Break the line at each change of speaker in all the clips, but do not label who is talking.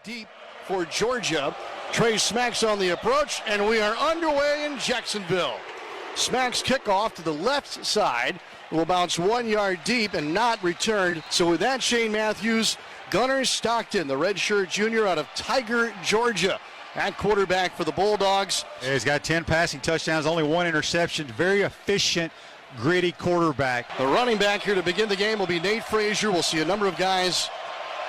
deep for Georgia. Trey Smacks on the approach, and we are underway in Jacksonville. Smacks kickoff to the left side. Will bounce 1 yard deep and not returned. So with that, Shane Matthews, Gunnar Stockton, the redshirt junior out of Tiger, Georgia, at quarterback for the Bulldogs.
Yeah, he's got 10 passing touchdowns, only 1 interception. Very efficient, gritty quarterback.
The running back here to begin the game will be Nate Frazier. We'll see a number of guys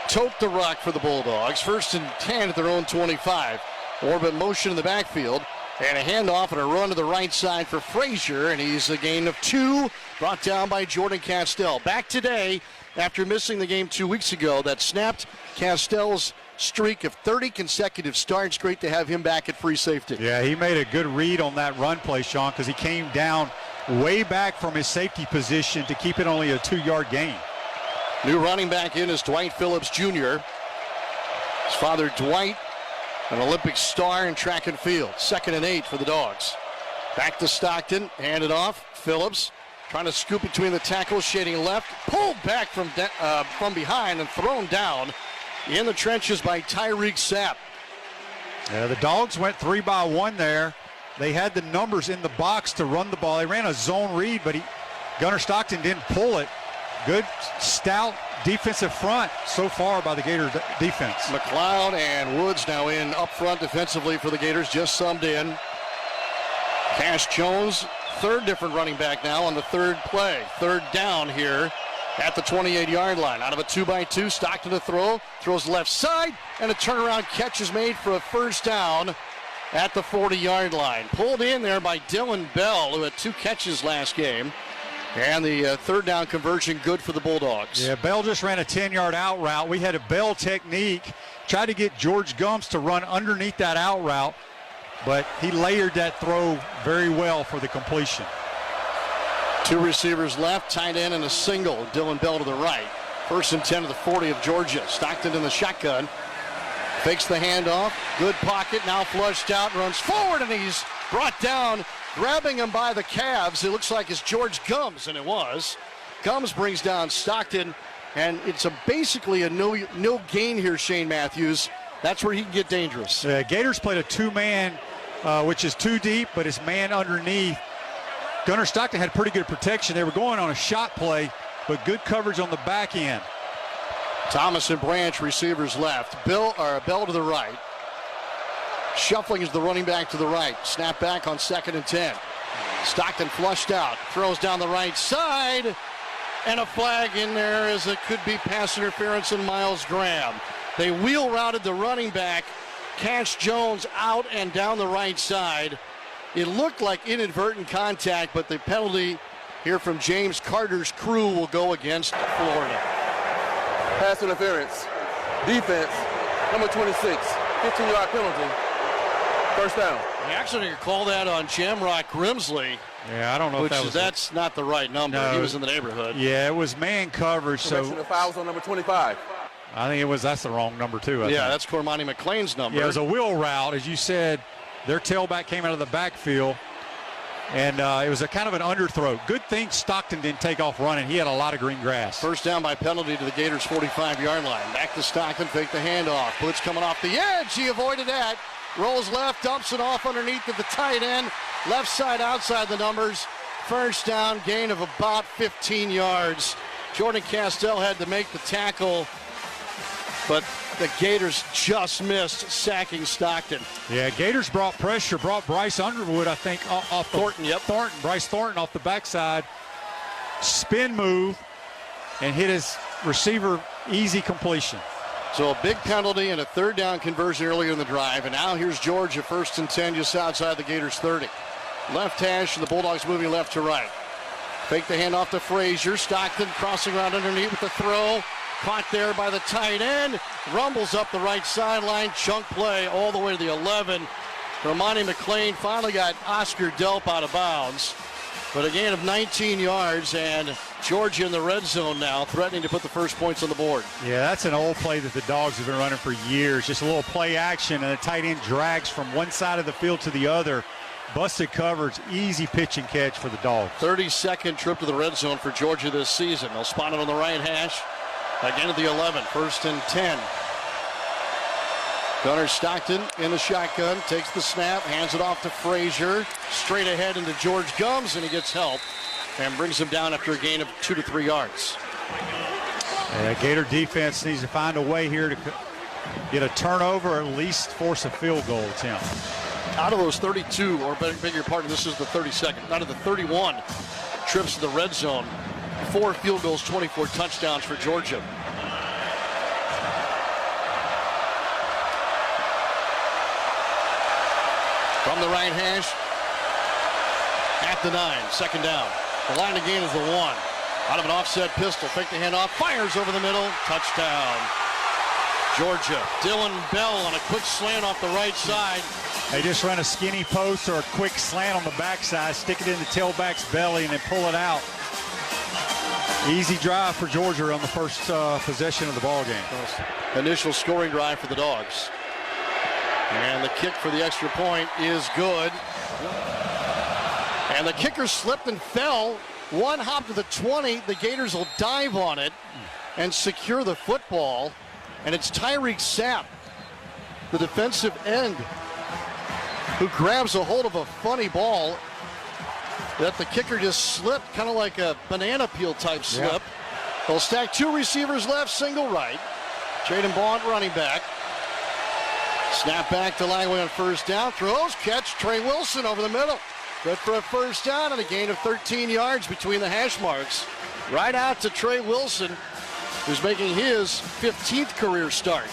tote the rock for the Bulldogs. 1st and 10 at their own 25. Orbit motion in the backfield. And a handoff and a run to the right side for Frazier. And he's a gain of 2, brought down by Jordan Castell. Back today after missing the game 2 weeks ago. That snapped Castell's streak of 30 consecutive starts. Great to have him back at free safety.
Yeah, he made a good read on that run play, Sean, because he came down way back from his safety position to keep it only a 2-yard gain.
New running back in is Dwight Phillips Jr. His father, Dwight, an Olympic star in track and field. 2nd and 8 for the Dogs. Back to Stockton, handed off. Phillips trying to scoop between the tackles, shading left. Pulled back from behind and thrown down in the trenches by Tyreek Sapp.
Yeah, the Dogs went 3 by 1 there. They had the numbers in the box to run the ball. They ran a zone read, but Gunnar Stockton didn't pull it. Good, stout defensive front so far by the Gator defense.
McLeod and Woods now in up front defensively for the Gators, just subbed in. Cash Jones, 3rd different running back now on the 3rd play. 3rd down here at the 28-yard line. Out of a 2-by-2, Stockton to throw, throws left side, and a turnaround catch is made for a 1st down at the 40-yard line. Pulled in there by Dylan Bell, who had 2 catches last game. And the 3rd down conversion good for the Bulldogs.
Yeah, Bell just ran a 10-yard out route. We had a Bell technique. Tried to get George Gumps to run underneath that out route, but he layered that throw very well for the completion.
2 receivers left, tight end and a single. Dylan Bell to the right. 1st and 10 to the 40 of Georgia. Stockton in the shotgun. Fakes the handoff. Good pocket, now flushed out, runs forward, and he's brought down. Grabbing him by the calves, it looks like it's George Gums, and it was. Gums brings down Stockton, and it's basically a no gain here, Shane Matthews. That's where he can get dangerous.
Gators played a 2-man, which is 2 deep, but it's man underneath. Gunnar Stockton had pretty good protection. They were going on a shot play, but good coverage on the back end.
Thomas and Branch receivers left. Bell to the right. Shuffling is the running back to the right. Snap back on 2nd and 10. Stockton flushed out. Throws down the right side. And a flag in there as it could be pass interference in Miles Graham. They wheel routed the running back. Cash Jones out and down the right side. It looked like inadvertent contact, but the penalty here from James Carter's crew will go against Florida.
Pass interference. Defense, number 26. 15-yard penalty. 1st down.
He actually called that on Jamrock Grimsley.
Yeah, I don't know if
that's not the right number.
No,
he was in the neighborhood.
Yeah, it was man coverage. So
the fouls on number 25.
I think that's the wrong number too. I think.
That's Cormani McLean's number.
Yeah, it was a wheel route, as you said. Their tailback came out of the backfield, and it was a kind of an underthrow. Good thing Stockton didn't take off running. He had a lot of green grass.
1st down by penalty to the Gators' 45-yard line. Back to Stockton, fake the handoff. Blitz coming off the edge. He avoided that. Rolls left, dumps it off underneath at the tight end. Left side outside the numbers. 1st down, gain of about 15 yards. Jordan Castell had to make the tackle, but the Gators just missed sacking Stockton.
Yeah, Gators brought pressure, brought Bryce Underwood, I think, off
Thornton,
Bryce Thornton off the backside. Spin move and hit his receiver, easy completion.
So a big penalty and a 3rd down conversion earlier in the drive. And now here's Georgia, 1st and 10 just outside the Gators' 30. Left hash, and the Bulldogs moving left to right. Fake the handoff to Frazier. Stockton crossing around underneath with the throw. Caught there by the tight end. Rumbles up the right sideline. Chunk play all the way to the 11. Romani McLean finally got Oscar Delp out of bounds. But a gain of 19 yards, and Georgia in the red zone now, threatening to put the 1st points on the board.
Yeah, that's an old play that the Dogs have been running for years. Just a little play action, and the tight end drags from one side of the field to the other. Busted coverage, easy pitch and catch for the Dogs.
32nd trip to the red zone for Georgia this season. They'll spot it on the right hash. Again at the 11, 1st and 10. Gunner Stockton in the shotgun, takes the snap, hands it off to Frazier. Straight ahead into George Gums, and he gets help and brings him down after a gain of 2 to 3 yards.
Yeah, Gator defense needs to find a way here to get a turnover or at least force a field goal attempt.
Out of those 32, or beg your pardon, this is the 32nd, out of the 31 trips to the red zone, 4 field goals, 24 touchdowns for Georgia. From the right hash, at the 9, second down. The line of gain is the 1. Out of an offset pistol, fake the handoff, fires over the middle, touchdown. Georgia. Dylan Bell on a quick slant off the right side.
They just run a skinny post or a quick slant on the backside, stick it in the tailback's belly, and then pull it out. Easy drive for Georgia on the first possession of the ball game.
Initial scoring drive for the Dogs. And the kick for the extra point is good. And the kicker slipped and fell. One hop to the 20. The Gators will dive on it and secure the football. And it's Tyreek Sapp, the defensive end, who grabs a hold of a funny ball that the kicker just slipped, kind of like a banana peel type slip. Yep. They'll stack 2 receivers left, single right. Jaden Bond running back. Snap back to Langley on first down. Throws, catch, Trey Wilson over the middle. Good for a first down and a gain of 13 yards between the hash marks. Right out to Trey Wilson, who's making his 15th career start.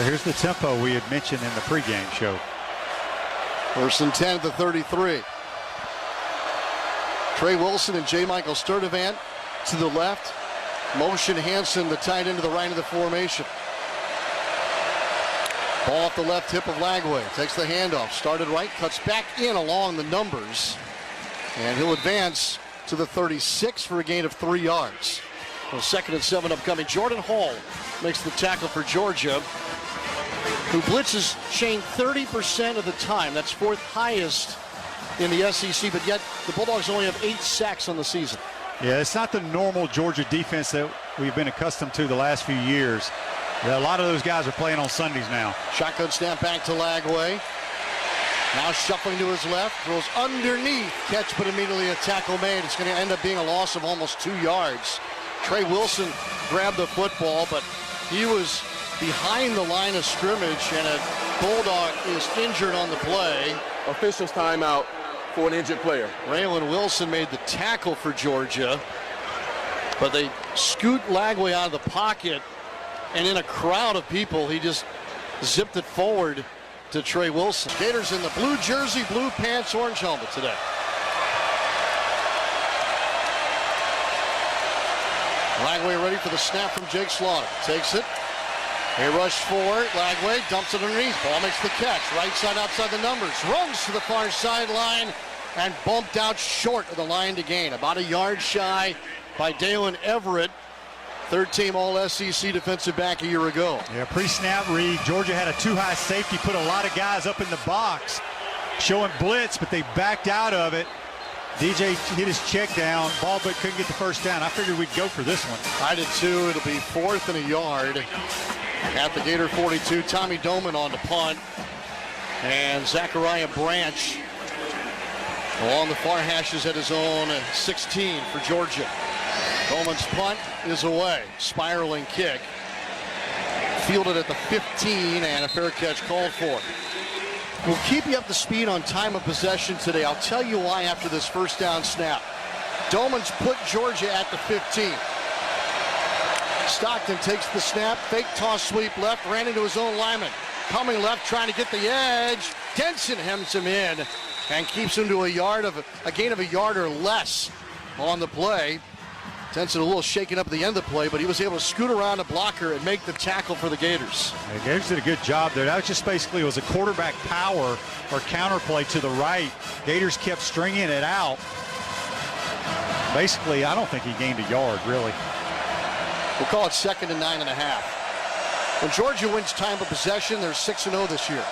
Here's the tempo we had mentioned in the pregame show.
First and 10 at the 33. Trey Wilson and J. Michael Sturdivant to the left. Motion Hansen, the tight end, to the right of the formation. Ball off the left hip of Lagway. Takes the handoff. Started right, cuts back in along the numbers. And he'll advance to the 36 for a gain of 3 yards. Well, 2nd and 7 upcoming. Jordan Hall makes the tackle for Georgia, who blitzes Shane 30% of the time. That's 4th highest in the SEC, but yet the Bulldogs only have 8 sacks on the season.
Yeah, it's not the normal Georgia defense that we've been accustomed to the last few years. Yeah, a lot of those guys are playing on Sundays now.
Shotgun snap back to Lagway. Now shuffling to his left, throws underneath, catch, but immediately a tackle made. It's going to end up being a loss of almost 2 yards. Trey Wilson grabbed the football, but he was behind the line of scrimmage, and a Bulldog is injured on the play.
Officials timeout for an injured player.
Raylan Wilson made the tackle for Georgia, but they scoot Lagway out of the pocket, and in a crowd of people, he just zipped it forward to Trey Wilson. Gators in the blue jersey, blue pants, orange helmet today. Lagway ready for the snap from Jake Slaughter. Takes it. A rush forward. Lagway dumps it underneath. Ball makes the catch. Right side outside the numbers. Runs to the far sideline and bumped out short of the line to gain. About a yard shy by Dalen Everett. 3rd-team All-SEC defensive back a year ago.
Yeah, pre-snap read. Georgia had a too-high safety, put a lot of guys up in the box, showing blitz, but they backed out of it. DJ hit his check down, ball but couldn't get the first down. I figured we'd go for this one.
I did too. It'll be 4th and a yard at the Gator 42. Tommy Doman on the punt. And Zachariah Branch along the far hashes at his own 16 for Georgia. Doman's punt is away. Spiraling kick. Fielded at the 15 and a fair catch called for. We'll keep you up to speed on time of possession today. I'll tell you why after this first down snap. Doman's put Georgia at the 15. Stockton takes the snap, fake toss sweep left, ran into his own lineman. Coming left, trying to get the edge. Denson hems him in and keeps him to a gain of a yard or less on the play. Denson a little shaken up at the end of the play, but he was able to scoot around a blocker and make the tackle for the Gators.
The Gators did a good job there. That was just basically was a quarterback power or counterplay to the right. Gators kept stringing it out. Basically, I don't think he gained a yard, really.
We'll call it 2nd and 9.5. When Georgia wins time of possession, they're 6-0 this year.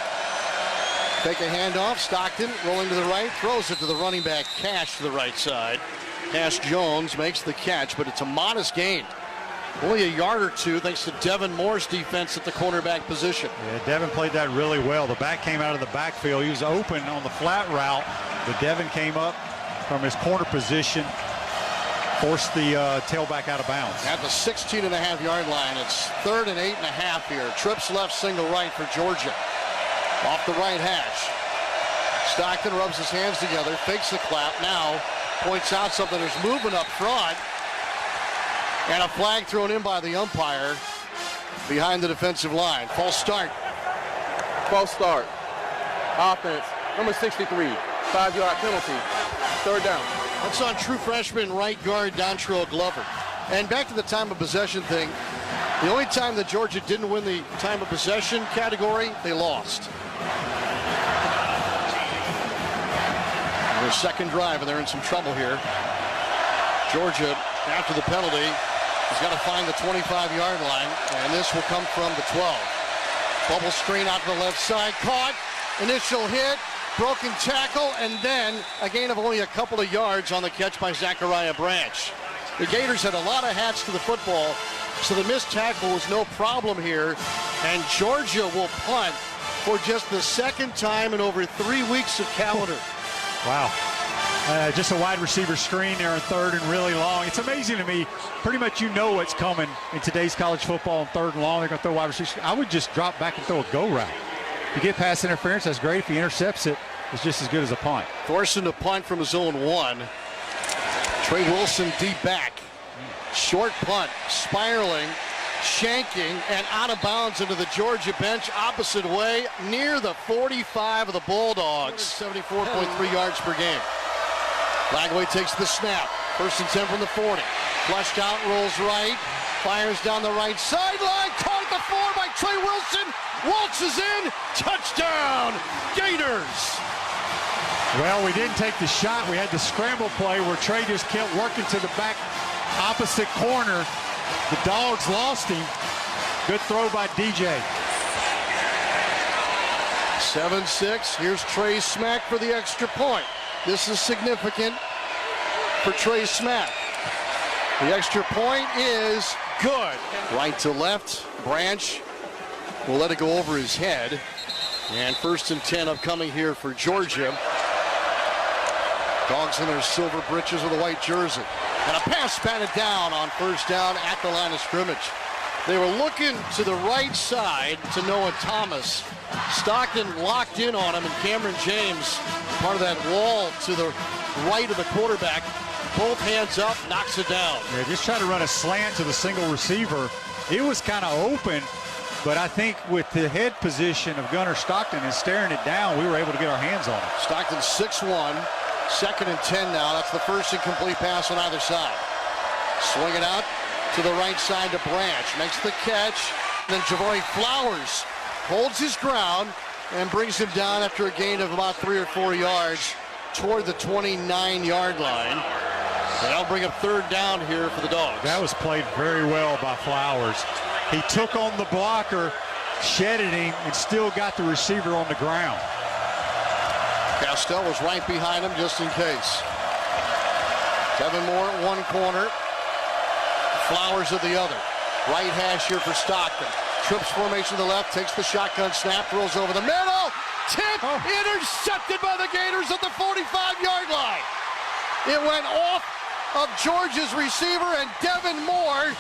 Take a handoff. Stockton rolling to the right, throws it to the running back, Cash to the right side. Cash Jones makes the catch, but it's a modest gain. Only a yard or two thanks to Devin Moore's defense at the cornerback position.
Yeah, Devin played that really well. The back came out of the backfield. He was open on the flat route, but Devin came up from his corner position, forced the tailback out of bounds.
At the 16.5-yard line, it's 3rd and 8.5 here. Trips left, single right for Georgia. Off the right hash. Stockton rubs his hands together, fakes the clap, now points out something. There's movement up front. And a flag thrown in by the umpire behind the defensive line. False start.
False start. Offense, number 63, 5-yard penalty. 3rd down.
That's on true freshman right guard Dontrell Glover. And back to the time of possession thing. The only time that Georgia didn't win the time of possession category, they lost. Their second drive, and they're in some trouble here. Georgia, after the penalty, has got to find the 25-yard line, and this will come from the 12. Bubble screen out to the left side, caught, initial hit, broken tackle, and then a gain of only a couple of yards on the catch by Zachariah Branch. The Gators had a lot of hats to the football, so the missed tackle was no problem here, and Georgia will punt for just the second time in over 3 weeks of calendar.
Wow. Just a wide receiver screen there on 3rd and really long. It's amazing to me. Pretty much you know what's coming in today's college football on 3rd and long. They're going to throw wide receiver. I would just drop back and throw a go route. If you get pass interference, that's great. If he intercepts it, it's just as good as a punt.
Thorson to punt from his own 1. Trey Wilson deep back. Short punt, spiraling, shanking, and out of bounds into the Georgia bench opposite way near the 45 of the Bulldogs. 74.3 yards per game. Lagway takes the snap. 1st and 10 from the 40. Flushed out, rolls right. Fires down the right sideline. Caught at the 4 by Trey Wilson. Waltzes in. Touchdown, Gators.
Well, we didn't take the shot. We had the scramble play where Trey just kept working to the back opposite corner. The Dogs lost him. Good throw by DJ.
7-6. Here's Trey Smack for the extra point. This is significant for Trey Smack. The extra point is good. Right to left. Branch will let it go over his head. And 1st and 10 upcoming here for Georgia. Dogs in their silver breeches with a white jersey. And a pass batted down on 1st down at the line of scrimmage. They were looking to the right side to Noah Thomas. Stockton locked in on him, and Cameron James, part of that wall to the right of the quarterback, both hands up, knocks it down.
Yeah, just trying to run a slant to the single receiver. It was kind of open, but I think with the head position of Gunnar Stockton and staring it down, we were able to get our hands on it.
Stockton 6-1, 2nd and 10 now. That's the first incomplete pass on either side. Swing it out to the right side to Branch. Makes the catch. Then Javory Flowers holds his ground and brings him down after a gain of about 3 or 4 yards toward the 29-yard line. And that'll bring up 3rd down here for the Dogs.
That was played very well by Flowers. He took on the blocker, shedded him, and still got the receiver on the ground.
Castell was right behind him just in case. Devin Moore at one corner. Flowers at the other. Right hash here for Stockton. Trips formation to the left, takes the shotgun snap, throws over the middle. Tip, intercepted by the Gators at the 45-yard line. It went off of Georgia's receiver, and Devin Moore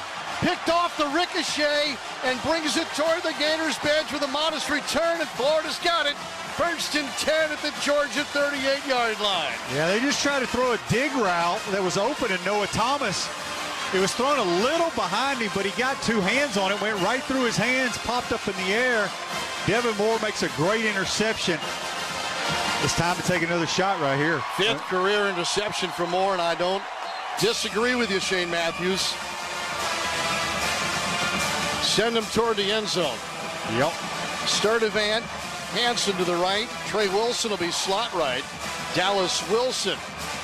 picked off the ricochet and brings it toward the Gators bench with a modest return, and Florida's got it. 1st and 10 at the Georgia 38-yard line.
Yeah, they just tried to throw a dig route that was open, and Noah Thomas, it was thrown a little behind him, but he got 2 hands on it, went right through his hands, popped up in the air. Devin Moore makes a great interception. It's time to take another shot right here.
5th career interception for Moore, and I don't disagree with you, Shane Matthews. Send him toward the end zone.
Yep.
Sturdivant, Hanson to the right. Trey Wilson will be slot right. Dallas Wilson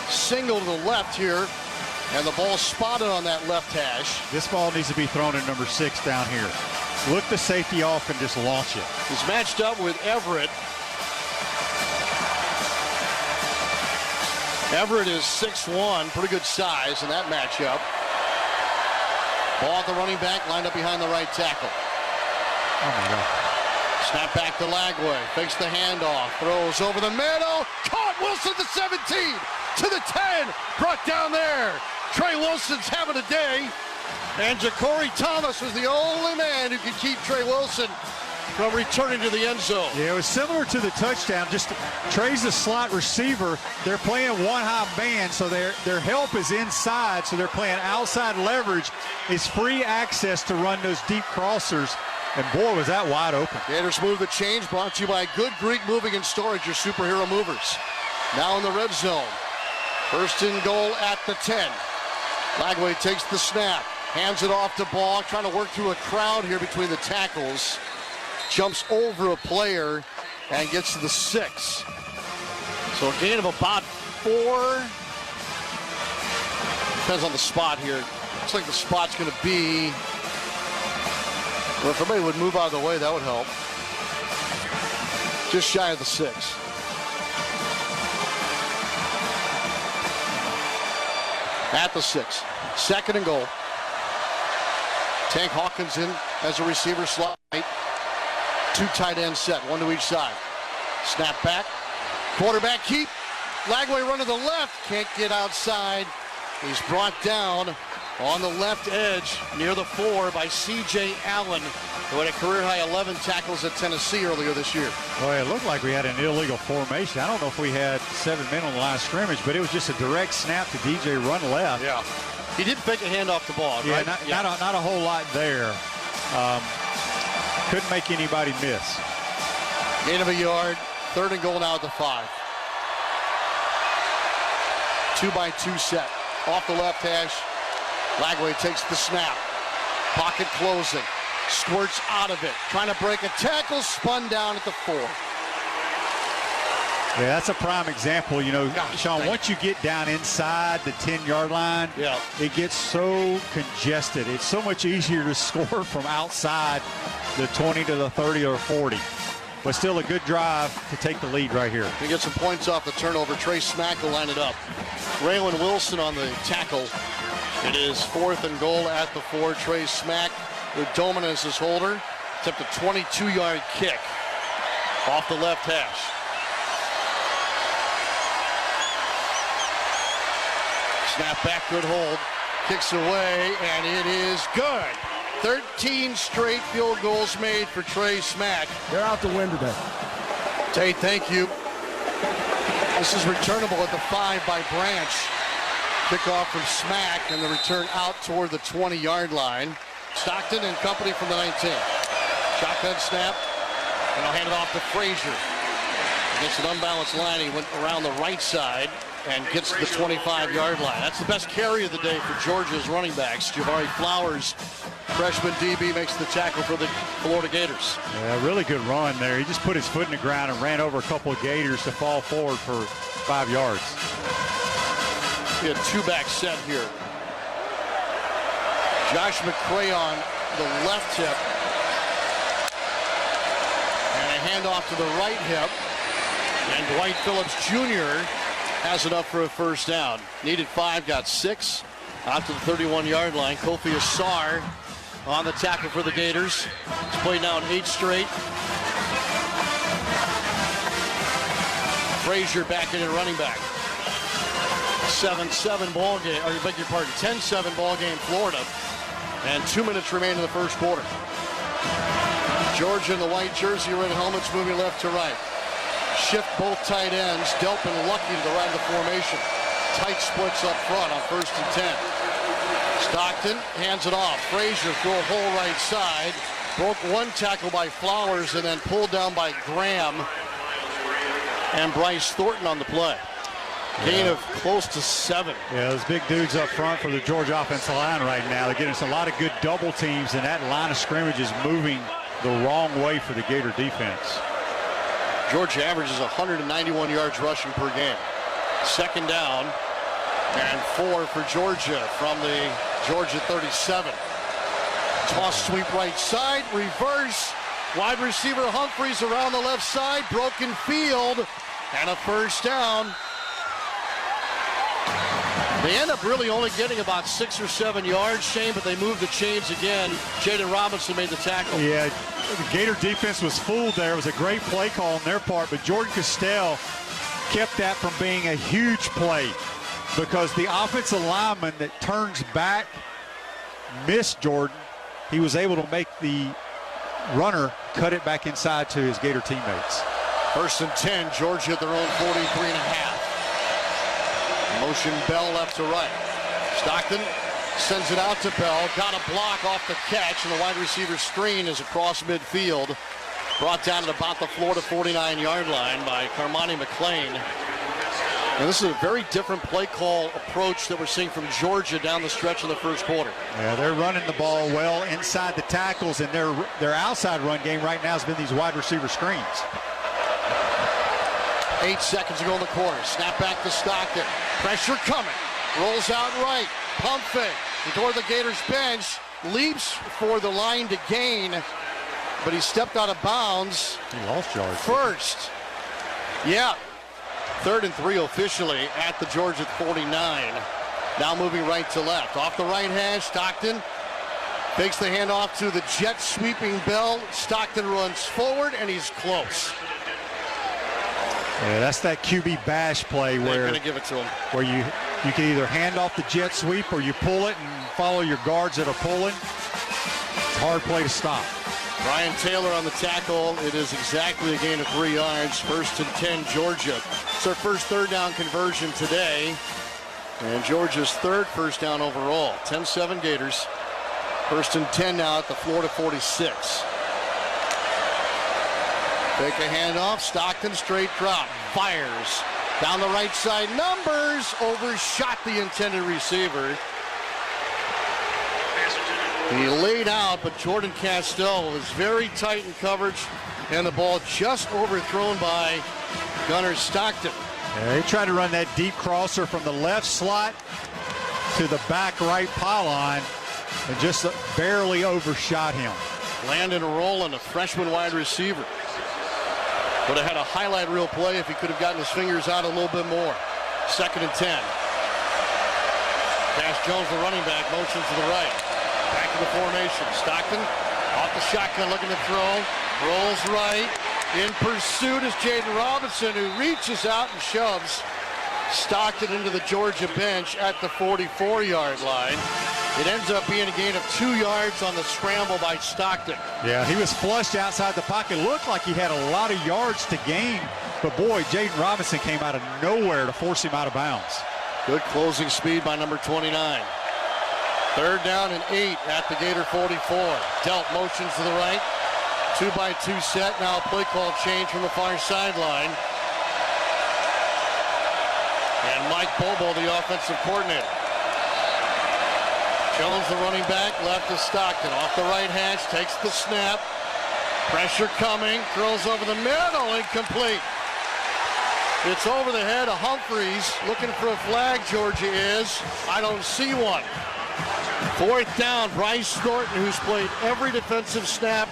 single to the left here. And the ball spotted on that left hash.
This ball needs to be thrown at number 6 down here. Look the safety off and just launch it.
He's matched up with Everett. Everett is 6'1", pretty good size in that matchup. Ball at the running back, lined up behind the right tackle.
Oh, my God.
Snap back to Lagway, fakes the handoff, throws over the middle, caught Wilson to 17, to the 10, brought down there. Trey Wilson's having a day, and Ja'Cory Thomas was the only man who could keep Trey Wilson from returning to the end zone.
Yeah, it was similar to the touchdown. Just Trey's the slot receiver. They're playing one high man, so their help is inside, so they're playing outside leverage. It's free access to run those deep crossers. And boy, was that wide open.
Gators move the change, brought to you by Good Greek Moving and Storage, your superhero movers. Now in the red zone. First and goal at the 10. Lagway takes the snap, hands it off to Ball, trying to work through a crowd here between the tackles. Jumps over a player and gets to the 6. So a gain of about 4. Depends on the spot here. Looks like the spot's going to be... Well, if somebody would move out of the way, that would help. Just shy of the 6. At the 6. Second and goal. Tank Hawkins in as a receiver slot. 2 tight ends set, 1 to each side. Snap back. Quarterback keep. Lagway run to the left. Can't get outside. He's brought down on the left edge near the 4 by C.J. Allen, who had a career-high 11 tackles at Tennessee earlier this year.
Boy, it looked like we had an illegal formation. I don't know if we had 7 men on the line of scrimmage, but it was just a direct snap to DJ run left.
Yeah. He did fake a handoff to Ball,
yeah,
right?
Not a whole lot there. Couldn't make anybody miss.
Gain of a yard. Third and goal now at the 5. 2-by-2 set. Off the left hash. Lagway takes the snap. Pocket closing. Squirts out of it. Trying to break a tackle. Spun down at the 4.
Yeah, that's a prime example. You know, Sean, once you get down inside the 10-yard line, it gets so congested. It's so much easier to score from outside the 20 to the 30 or 40. But still a good drive to take the lead right here.
He gets some points off the turnover. Trey Smack will line it up. Raylan Wilson on the tackle. It is 4th and goal at the 4. Trey Smack with Doman as his holder. Attempt a 22-yard kick off the left hash. Snap back, good hold. Kicks away, and it is good. 13 straight field goals made for Trey Smack.
They're out to win today.
Tate, thank you. This is returnable at the 5 by Branch. Kickoff from Smack, and the return out toward the 20-yard line. Stockton and company from the 19. Shotgun snap, and I'll hand it off to Frazier. Against an unbalanced line, he went around the right side and gets to the 25-yard line. That's the best carry of the day for Georgia's running backs. Javari Flowers, freshman DB, makes the tackle for the Florida Gators.
Yeah, really good run there. He just put his foot in the ground and ran over a couple of Gators to fall forward for 5 yards.
He had 2-back set here. Josh McCray on the left hip. And a handoff to the right hip. And Dwight Phillips Jr. has enough for a first down. Needed 5, got 6. Out to the 31-yard line. Kofi Asar on the tackle for the Gators. He's played now in 8 straight. Frazier back in at running back. 7-7 ball game, or beg your pardon, 10-7 ball game Florida. And 2 minutes remain in the first quarter. Georgia in the white jersey, red helmets, moving left to right. Shift both tight ends. Delpin lucky to the right of the formation. Tight splits up front on 1st and 10. Stockton hands it off. Frazier through a hole right side. Broke 1 tackle by Flowers and then pulled down by Graham and Bryce Thornton on the play. Gain of close to 7.
Yeah, those big dudes up front for the Georgia offensive line right now. They're getting us a lot of good double teams, and that line of scrimmage is moving the wrong way for the Gator defense.
Georgia averages 191 yards rushing per game. 2nd down and 4 for Georgia from the Georgia 37. Toss sweep right side, reverse. Wide receiver Humphreys around the left side, broken field, and a first down. They end up really only getting about 6 or 7 yards, Shane, but they moved the chains again. Jaden Robinson made the tackle.
Yeah, the Gator defense was fooled there. It was a great play call on their part, but Jordan Castell kept that from being a huge play because the offensive lineman that turns back missed Jordan. He was able to make the runner cut it back inside to his Gator teammates.
1st and 10, Georgia at their own 43.5. Motion Bell left to right. Stockton sends it out to Bell. Got a block off the catch, and the wide receiver screen is across midfield. Brought down at about the Florida 49-yard line by Carmani McClain. And this is a very different play call approach that we're seeing from Georgia down the stretch in the first quarter.
Yeah, they're running the ball well inside the tackles, and their outside run game right now has been these wide receiver screens.
8 seconds to go in the quarter. Snap back to Stockton. Pressure coming. Rolls out right. Pump fake. Toward the Gators bench. Leaps for the line to gain. But he stepped out of bounds.
He lost yards.
First. Yeah. 3rd and 3 officially at the Georgia 49. Now moving right to left. Off the right hash. Stockton fakes the handoff to the jet sweeping Bell. Stockton runs forward and he's close.
Yeah, that's that QB bash play where
they're going to give it to him.
Where you can either hand off the jet sweep or you pull it and follow your guards that are pulling. It's a hard play to stop.
Brian Taylor on the tackle. It is exactly a gain of 3 yards. 1st and 10, Georgia. It's their first 3rd down conversion today. And Georgia's 3rd first down overall. 10-7 Gators. 1st and 10 now at the Florida 46. Take a handoff. Stockton straight drop. Fires. Down the right side. Numbers. Overshot the intended receiver. He laid out, but Jordan Castell was very tight in coverage, and the ball just overthrown by Gunnar Stockton.
Yeah, they tried to run that deep crosser from the left slot to the back right pylon and just barely overshot him.
Landon Rowland, a freshman wide receiver. Would have had a highlight reel play if he could have gotten his fingers out a little bit more. 2nd and 10. Cash Jones, the running back, motions to the right. Back to the formation. Stockton off the shotgun looking to throw. Rolls right. In pursuit is Jaden Robinson, who reaches out and shoves Stockton into the Georgia bench at the 44-yard line. It ends up being a gain of 2 yards on the scramble by Stockton.
Yeah, he was flushed outside the pocket. Looked like he had a lot of yards to gain. But boy, Jaden Robinson came out of nowhere to force him out of bounds.
Good closing speed by number 29. 3rd down and 8 at the Gator 44. Delt motions to the right. 2-by-2 set. Now a play call change from the far sideline. And Mike Bobo, the offensive coordinator. Jones, the running back, left to Stockton. Off the right hash, takes the snap. Pressure coming, throws over the middle, incomplete. It's over the head of Humphreys. Looking for a flag, Georgia is. I don't see one. 4th down, Bryce Thornton, who's played every defensive snap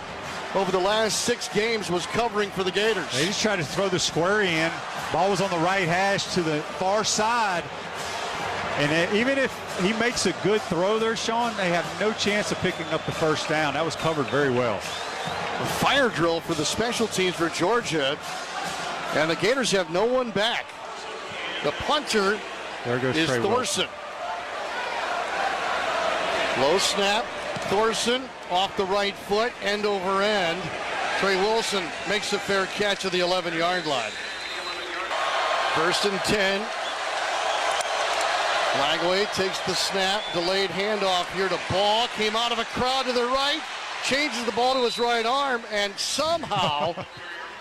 over the last 6 games, was covering for the Gators.
They just tried to throw the square in. Ball was on the right hash to the far side. And even if he makes a good throw there, Sean, they have no chance of picking up the 1st down. That was covered very well.
A fire drill for the special teams for Georgia. And the Gators have no one back. The punter is Thorson. Low snap. Thorson off the right foot, end over end. Trey Wilson makes a fair catch at the 11-yard line. 1st and 10. Lagway takes the snap, delayed handoff here to Ball, came out of a crowd to the right, changes the ball to his right arm, and somehow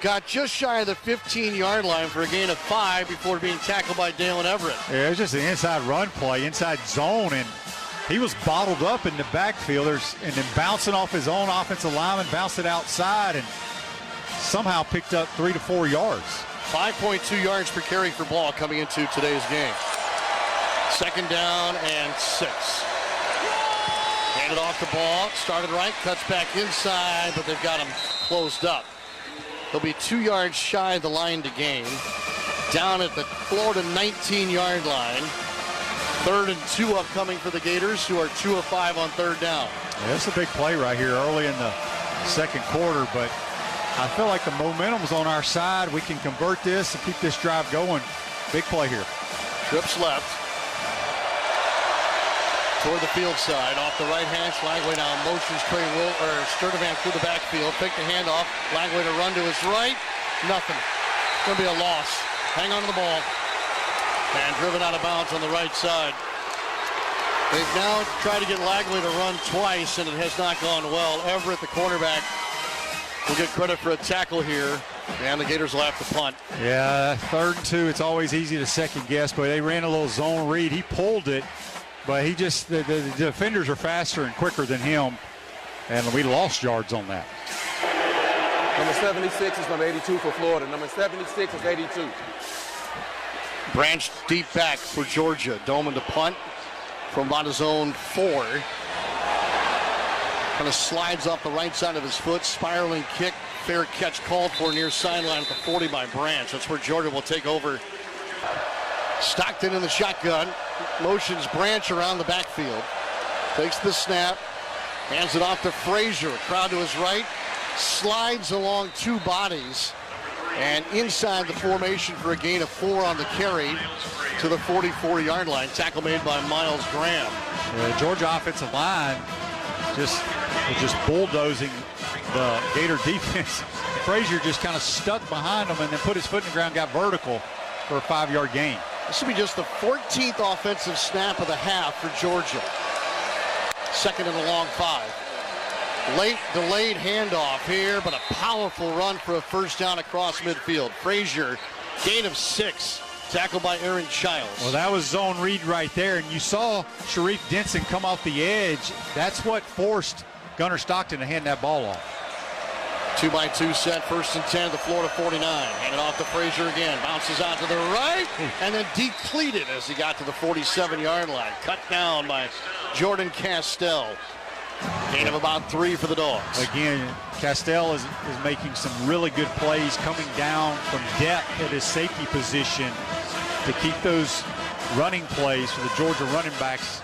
got just shy of the 15-yard line for a gain of 5 before being tackled by Dalen Everett.
Yeah, it was just an inside run play, inside zone, and he was bottled up in the backfield, and then bouncing off his own offensive lineman, bounced it outside, and somehow picked up 3 to 4 yards.
5.2 yards per carry for Ball coming into today's game. 2nd down and 6. Handed off the Ball, started right, cuts back inside, but they've got him closed up. He'll be 2 yards shy of the line to gain. Down at the Florida 19-yard line. 3rd and 2 upcoming for the Gators, who are 2 of 5 on 3rd down.
Yeah, that's a big play right here early in the second quarter, but I feel like the momentum's on our side. We can convert this and keep this drive going. Big play here.
Trips left. Toward the field side, off the right hash. Langley now motions Trey Sturdivant through the backfield. Take the handoff. Langley to run to his right. Nothing. Going to be a loss. Hang on to the ball. And driven out of bounds on the right side. They've now tried to get Langley to run twice, and it has not gone well. Everett, the cornerback, will get credit for a tackle here. And the Gators will have to punt.
Yeah, 3rd and 2, it's always easy to second guess, but they ran a little zone read. He pulled it, but he just, the defenders are faster and quicker than him, and we lost yards on that.
Number 76 is number 82 for Florida. Number 76 is 82.
Branch deep back for Georgia. Doman to punt from about his own 4. Kind of slides off the right side of his foot. Spiraling kick. Fair catch called for near sideline at the 40 by Branch. That's where Georgia will take over. Stockton in the shotgun. Motions Branch around the backfield. Takes the snap. Hands it off to Frazier. Crowd to his right. Slides along 2 bodies. And inside the formation for a gain of 4 on the carry to the 44-yard line. Tackle made by Miles Graham.
The Georgia offensive line just bulldozing the Gator defense. Frazier just kind of stuck behind him and then put his foot in the ground, got vertical for a 5-yard gain.
This will be just the 14th offensive snap of the half for Georgia. 2nd and a long 5. Late delayed handoff here, but a powerful run for a 1st down across midfield. Frazier, gain of 6, tackled by Aaron Childs.
Well, that was zone read right there, and you saw Sharif Denson come off the edge. That's what forced Gunnar Stockton to hand that ball off.
2-by-2 set, 1st and 10 at the Florida 49. Hand it off to Frazier again. Bounces out to the right, and then depleted as he got to the 47-yard line. Cut down by Jordan Castell. Gain of about 3 for the Dogs.
Again, Castell is making some really good plays coming down from depth at his safety position to keep those running plays for the Georgia running backs,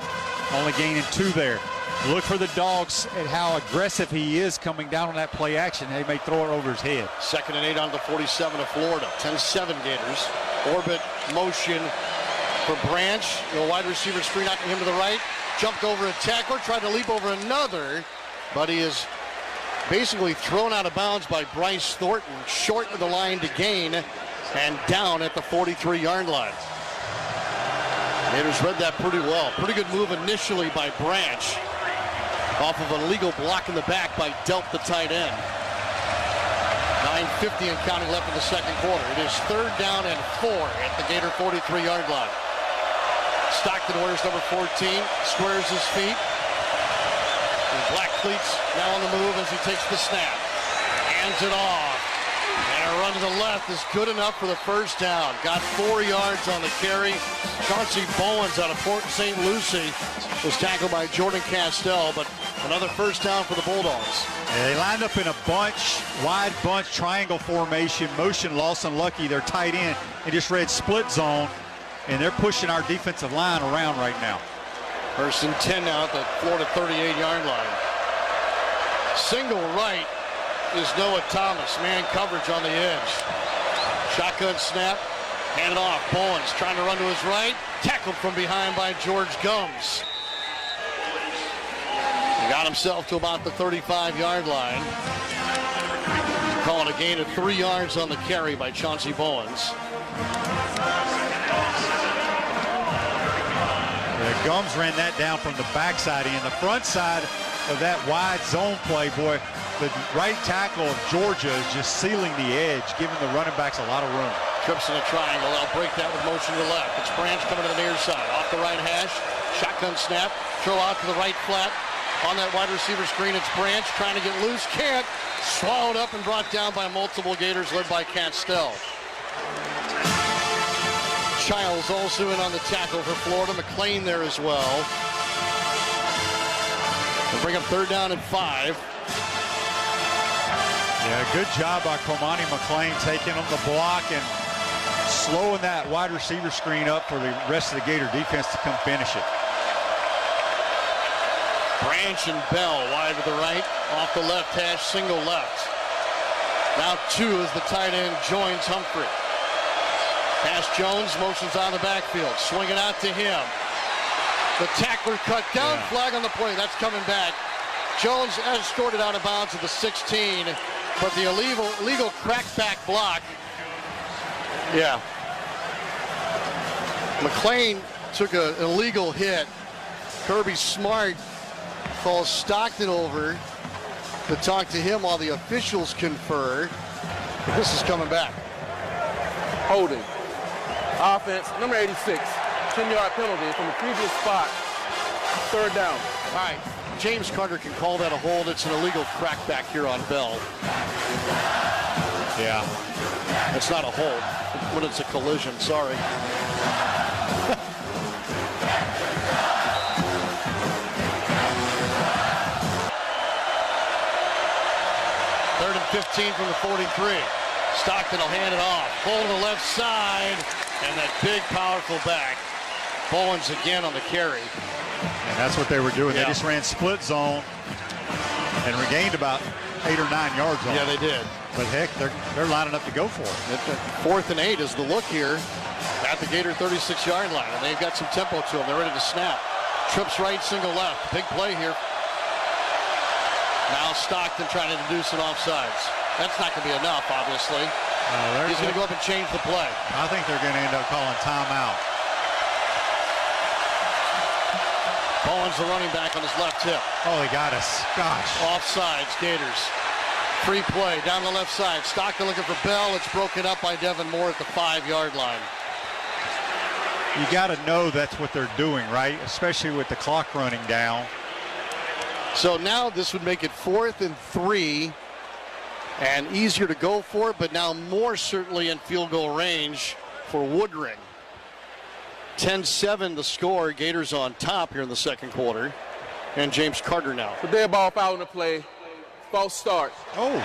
only gaining 2 there. Look for the Dogs at how aggressive he is coming down on that play action. They may throw it over his head.
2nd and 8 on the 47 of Florida. 10-7 Gators. Orbit motion for Branch. The wide receiver screen out to him to the right. Jumped over a tackler, tried to leap over another, but he is basically thrown out of bounds by Bryce Thornton, short of the line to gain, and down at the 43-yard line. Gators read that pretty well. Pretty good move initially by Branch, off of an illegal block in the back by Delp, the tight end. 9:50 and counting left in the second quarter. It is 3rd down and 4 at the Gator 43-yard line. Stockton wears number 14, squares his feet. And black cleats now on the move as he takes the snap. Hands it off. And a run to the left is good enough for the 1st down. Got 4 yards on the carry. Chauncey Bowens out of Port St. Lucie was tackled by Jordan Castell, but another 1st down for the Bulldogs.
Yeah, they lined up in a bunch, wide bunch, triangle formation. Motion Lawson Lucky, their tight end, and just read split zone. And they're pushing our defensive line around right now.
1st and 10 now at the Florida 38-yard line. Single right is Noah Thomas. Man coverage on the edge. Shotgun snap. Hand it off. Bowens trying to run to his right. Tackled from behind by George Gums. He got himself to about the 35-yard line. Calling a gain of 3 yards on the carry by Chauncey Bowens.
Gums ran that down from the backside in. The front side of that wide zone play, boy, the right tackle of Georgia is just sealing the edge, giving the running backs a lot of room.
Trips in a triangle. They'll break that with motion to the left. It's Branch coming to the near side. Off the right hash. Shotgun snap. Throw out to the right flat. On that wide receiver screen, it's Branch trying to get loose. Can't. Swallowed up and brought down by multiple Gators led by Castell. Childs also in on the tackle for Florida. McClain there as well. They'll bring up 3rd down and 5.
Yeah, good job by Komani McClain taking on the block and slowing that wide receiver screen up for the rest of the Gator defense to come finish it.
Branch and Bell wide to the right, off the left hash, single left. Now 2 as the tight end joins Humphrey. Pass Jones, motions on the backfield, swinging out to him. The tackler cut down, flag on the play. That's coming back. Jones escorted out of bounds at the 16, but the illegal crackback block. Yeah. McLean took an illegal hit. Kirby Smart calls Stockton over to talk to him while the officials confer. This is coming back.
Holding. Offense, number 86. 10-yard penalty from the previous spot. 3rd down.
All right. James Carter can call that a hold. It's an illegal crackback here on Bell.
Yeah.
It's not a hold when it's a collision. Sorry. Third and 15 from the 43. Stockton will hand it off. Pull to the left side, and that big, powerful back. Bowens again on the carry.
And that's what they were doing. Yeah. They just ran split zone and regained about 8 or 9 yards on it.
Yeah, they did.
But heck, they're lining up to go for it.
4th and 8 is the look here at the Gator 36-yard line, and they've got some tempo to them. They're ready to snap. Trips right, single left. Big play here. Now Stockton trying to induce an offsides. That's not going to be enough, obviously. He's going to go up and change the play.
I think they're going to end up calling timeout.
Bowens, the running back, on his left hip.
Oh, he got us. Gosh.
Offsides, Gators. Free play down the left side. Stockton looking for Bell. It's broken up by Devin Moore at the 5-yard line.
You got to know that's what they're doing, right? Especially with the clock running down.
So now this would make it 4th and 3 and easier to go for, but now more certainly in field goal range for Woodring. 10-7 the score. Gators on top here in the second quarter. And James Carter now.
The dead ball foul in the play. False start.
Oh.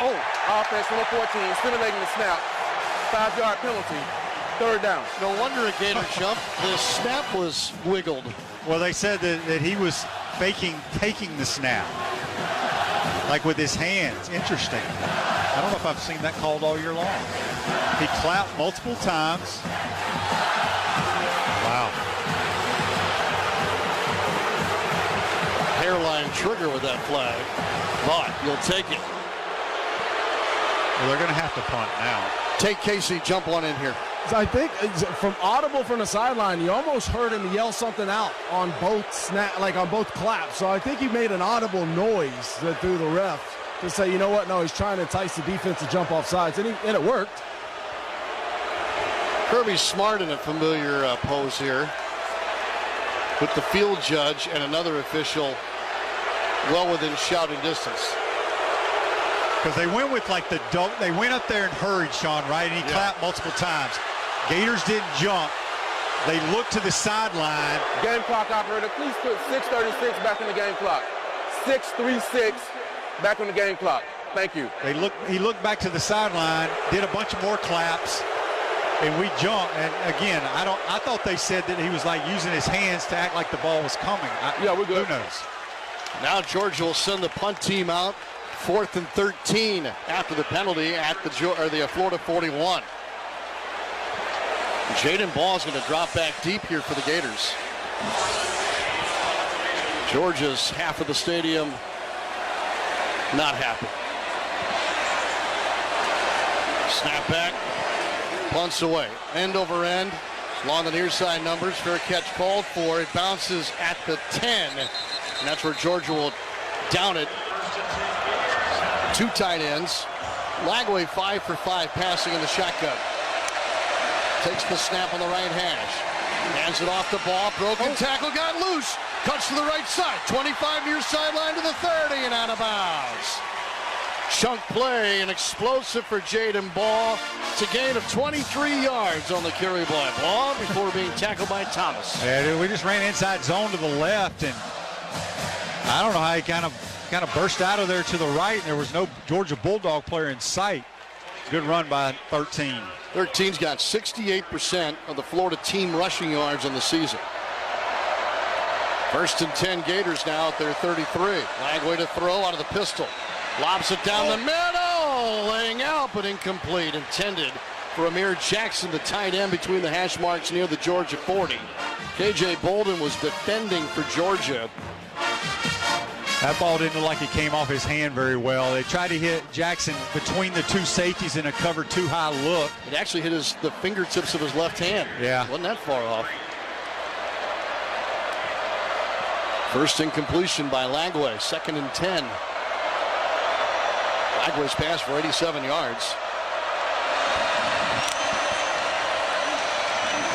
Offense number 14, stimulating the snap. 5-yard penalty. 3rd down.
No wonder a Gator jump. The snap was wiggled.
Well, they said that he was faking taking the snap, like with his hands. Interesting. I don't know if I've seen that called all year long. He clapped multiple times. Wow.
Hairline trigger with that flag, but you'll take it.
Well, they're going to have to punt now.
Take Casey, jump one in here.
I think from audible from the sideline, you almost heard him yell something out on both on both claps. So I think he made an audible noise through the ref to say, you know what? No, he's trying to entice the defense to jump off sides, and it worked.
Kirby Smart in a familiar pose here with the field judge and another official well within shouting distance.
Because they went with like they went up there and hurried, Sean, right? And he clapped multiple times. Gators didn't jump. They looked to the sideline.
Game clock operator, please put 6:36 back in the game clock. 6:36 back on the game clock. Thank you.
He looked back to the sideline, did a bunch of more claps, and we jumped. And again, I thought they said that he was like using his hands to act like the ball was coming.
Yeah, we're good.
Who knows?
Now Georgia will send the punt team out. 4th and 13 after the penalty at the Florida 41. Jaden Ball is going to drop back deep here for the Gators. Georgia's half of the stadium not happy. Snap back, punts away, end over end, along the near side numbers. Fair catch called for. It bounces at the 10, and that's where Georgia will down it. 2 tight ends. Lagway 5 for 5 passing in the shotgun. Takes the snap on the right hash. Hands it off the ball. Broken tackle, got loose. Cuts to the right side. 25 near sideline to the 30 and out of bounds. Chunk play, an explosive for Jaden Ball. It's a gain of 23 yards on the carry by Ball before being tackled by Thomas.
Yeah, we just ran inside zone to the left, and I don't know how he kind of burst out of there to the right, and there was no Georgia Bulldog player in sight. Good run by 13.
13's got 68% of the Florida team rushing yards on the season. 1st and 10 Gators now at their 33. Lagway to throw out of the pistol. Lobs it down the middle. Laying out, but incomplete. Intended for Amir Jackson, the tight end between the hash marks near the Georgia 40. KJ Bolden was defending for Georgia.
That ball didn't look like it came off his hand very well. They tried to hit Jackson between the two safeties in a cover too high look.
It actually hit the fingertips of his left hand.
Yeah.
Wasn't that far off. First incompletion by Lagway. 2nd and 10. Lagway's pass for 87 yards.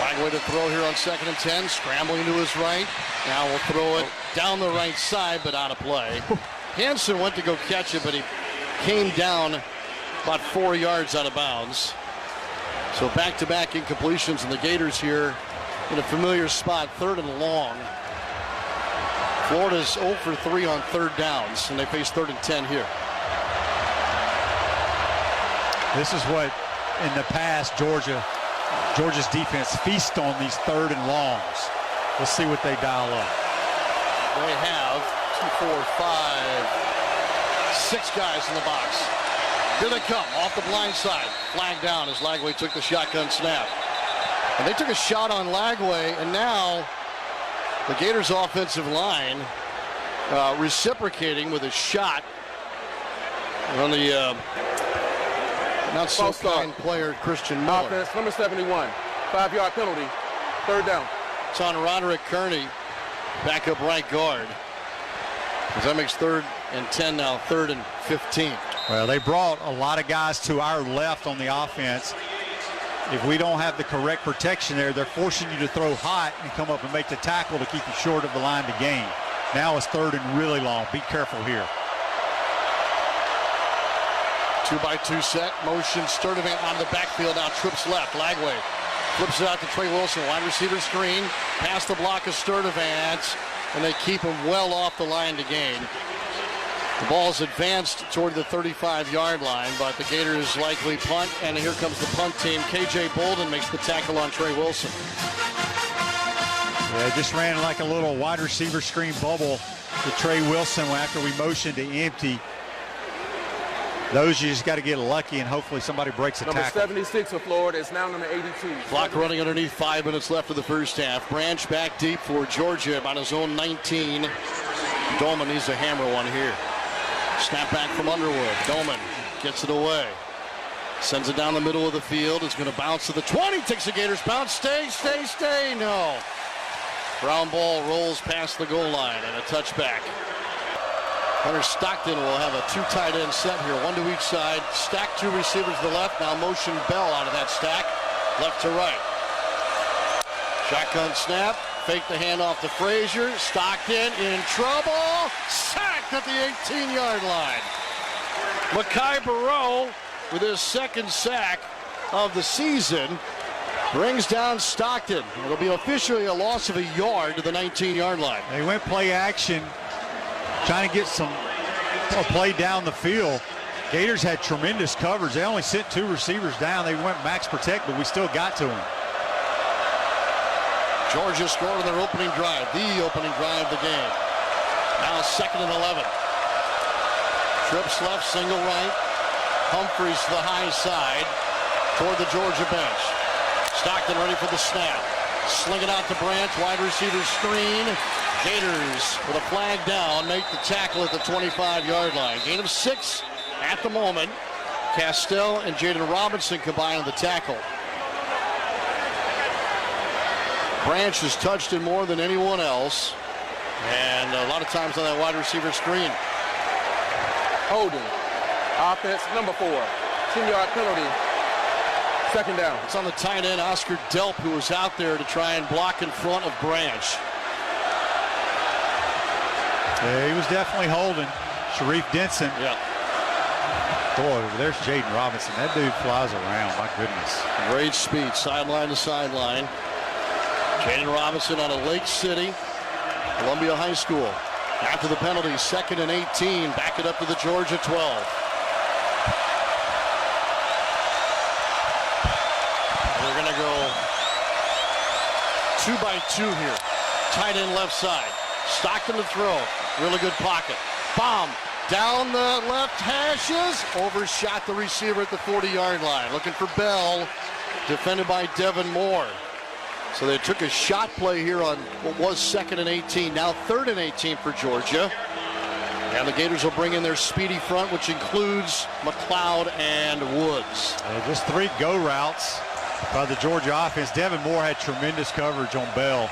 Lagway to throw here on 2nd and 10. Scrambling to his right. Now we'll throw it down the right side, but out of play. Hansen went to go catch it, but he came down about 4 yards out of bounds. So back-to-back incompletions, and the Gators here in a familiar spot, 3rd and long. Florida's 0 for 3 on 3rd downs, and they face 3rd and 10 here.
This is what, in the past, Georgia's defense feast on these 3rd and longs. Let's see what they dial up.
They have 2, 4, 5, 6 guys in the box. Here they come, off the blind side. Flag down as Lagway took the shotgun snap. And they took a shot on Lagway, and now the Gators offensive line reciprocating with a shot on the not so kind player Christian Miller.
Offense, number 71. 5-yard penalty. 3rd down.
It's on Roderick Kearney, backup right guard. Because that makes 3rd and 10 now, 3rd and 15.
Well, they brought a lot of guys to our left on the offense. If we don't have the correct protection there, they're forcing you to throw hot and come up and make the tackle to keep you short of the line to gain. Now it's 3rd and really long. Be careful here.
2-by-2 set, motion, Sturdivant out of the backfield, now trips left. Lagway flips it out to Trey Wilson, wide receiver screen, past the block of Sturdivant, and they keep him well off the line to gain. The ball's advanced toward the 35-yard line, but the Gators likely punt, and here comes the punt team. KJ Bolden makes the tackle on Trey Wilson.
Yeah, just ran like a little wide receiver screen bubble to Trey Wilson after we motioned to empty. Those you just got to get lucky, and hopefully somebody breaks a
Number
tackle.
76 for Florida is now number 82.
Clock running underneath, 5 minutes left of the first half. Branch back deep for Georgia, about his own 19. Dolman needs to hammer one here. Snap back from Underwood. Dolman gets it away. Sends it down the middle of the field. It's going to bounce to the 20. Takes the Gators bounce. Stay. No. Ground ball rolls past the goal line and a touchback. Hunter Stockton will have a 2 tight end set here, 1 to each side. Stack 2 receivers to the left. Now motion Bell out of that stack, left to right. Shotgun snap, fake the handoff to Frazier. Stockton in trouble. Sacked at the 18-yard line. Mekhi Barrow with his 2nd sack of the season brings down Stockton. It'll be officially a loss of a yard to the 19-yard line.
They went play action, trying to get a play down the field. Gators had tremendous coverage. They only sent 2 receivers down. They went max protect, but we still got to him.
Georgia scored on their opening drive, the opening drive of the game. Now 2nd and 11. Trips left, single right. Humphreys to the high side toward the Georgia bench. Stockton ready for the snap. Sling it out to Branch, wide receiver screen. Gators with a flag down make the tackle at the 25-yard line. Gain of 6 at the moment. Castell and Jaden Robinson combine on the tackle. Branch has touched it more than anyone else, and a lot of times on that wide receiver screen.
Holding. Offense, number 4. 10-yard penalty. 2nd down.
It's on the tight end, Oscar Delp, who was out there to try and block in front of Branch.
Yeah, he was definitely holding. Sharif Denson.
Yeah.
Boy, there's Jaden Robinson. That dude flies around, my goodness.
Great speed, sideline to sideline. Jaden Robinson out of Lake City, Columbia High School. After the penalty, 2nd and 18. Back it up to the Georgia 12. 2 by 2 here. Tight end left side. Stockton to throw. Really good pocket. Bomb. Down the left hashes. Overshot the receiver at the 40-yard line. Looking for Bell. Defended by Devin Moore. So they took a shot play here on what was 2nd and 18. Now 3rd and 18 for Georgia. And the Gators will bring in their speedy front, which includes McLeod and Woods.
Just 3 go routes by the Georgia offense. Devin Moore had tremendous coverage on Bell.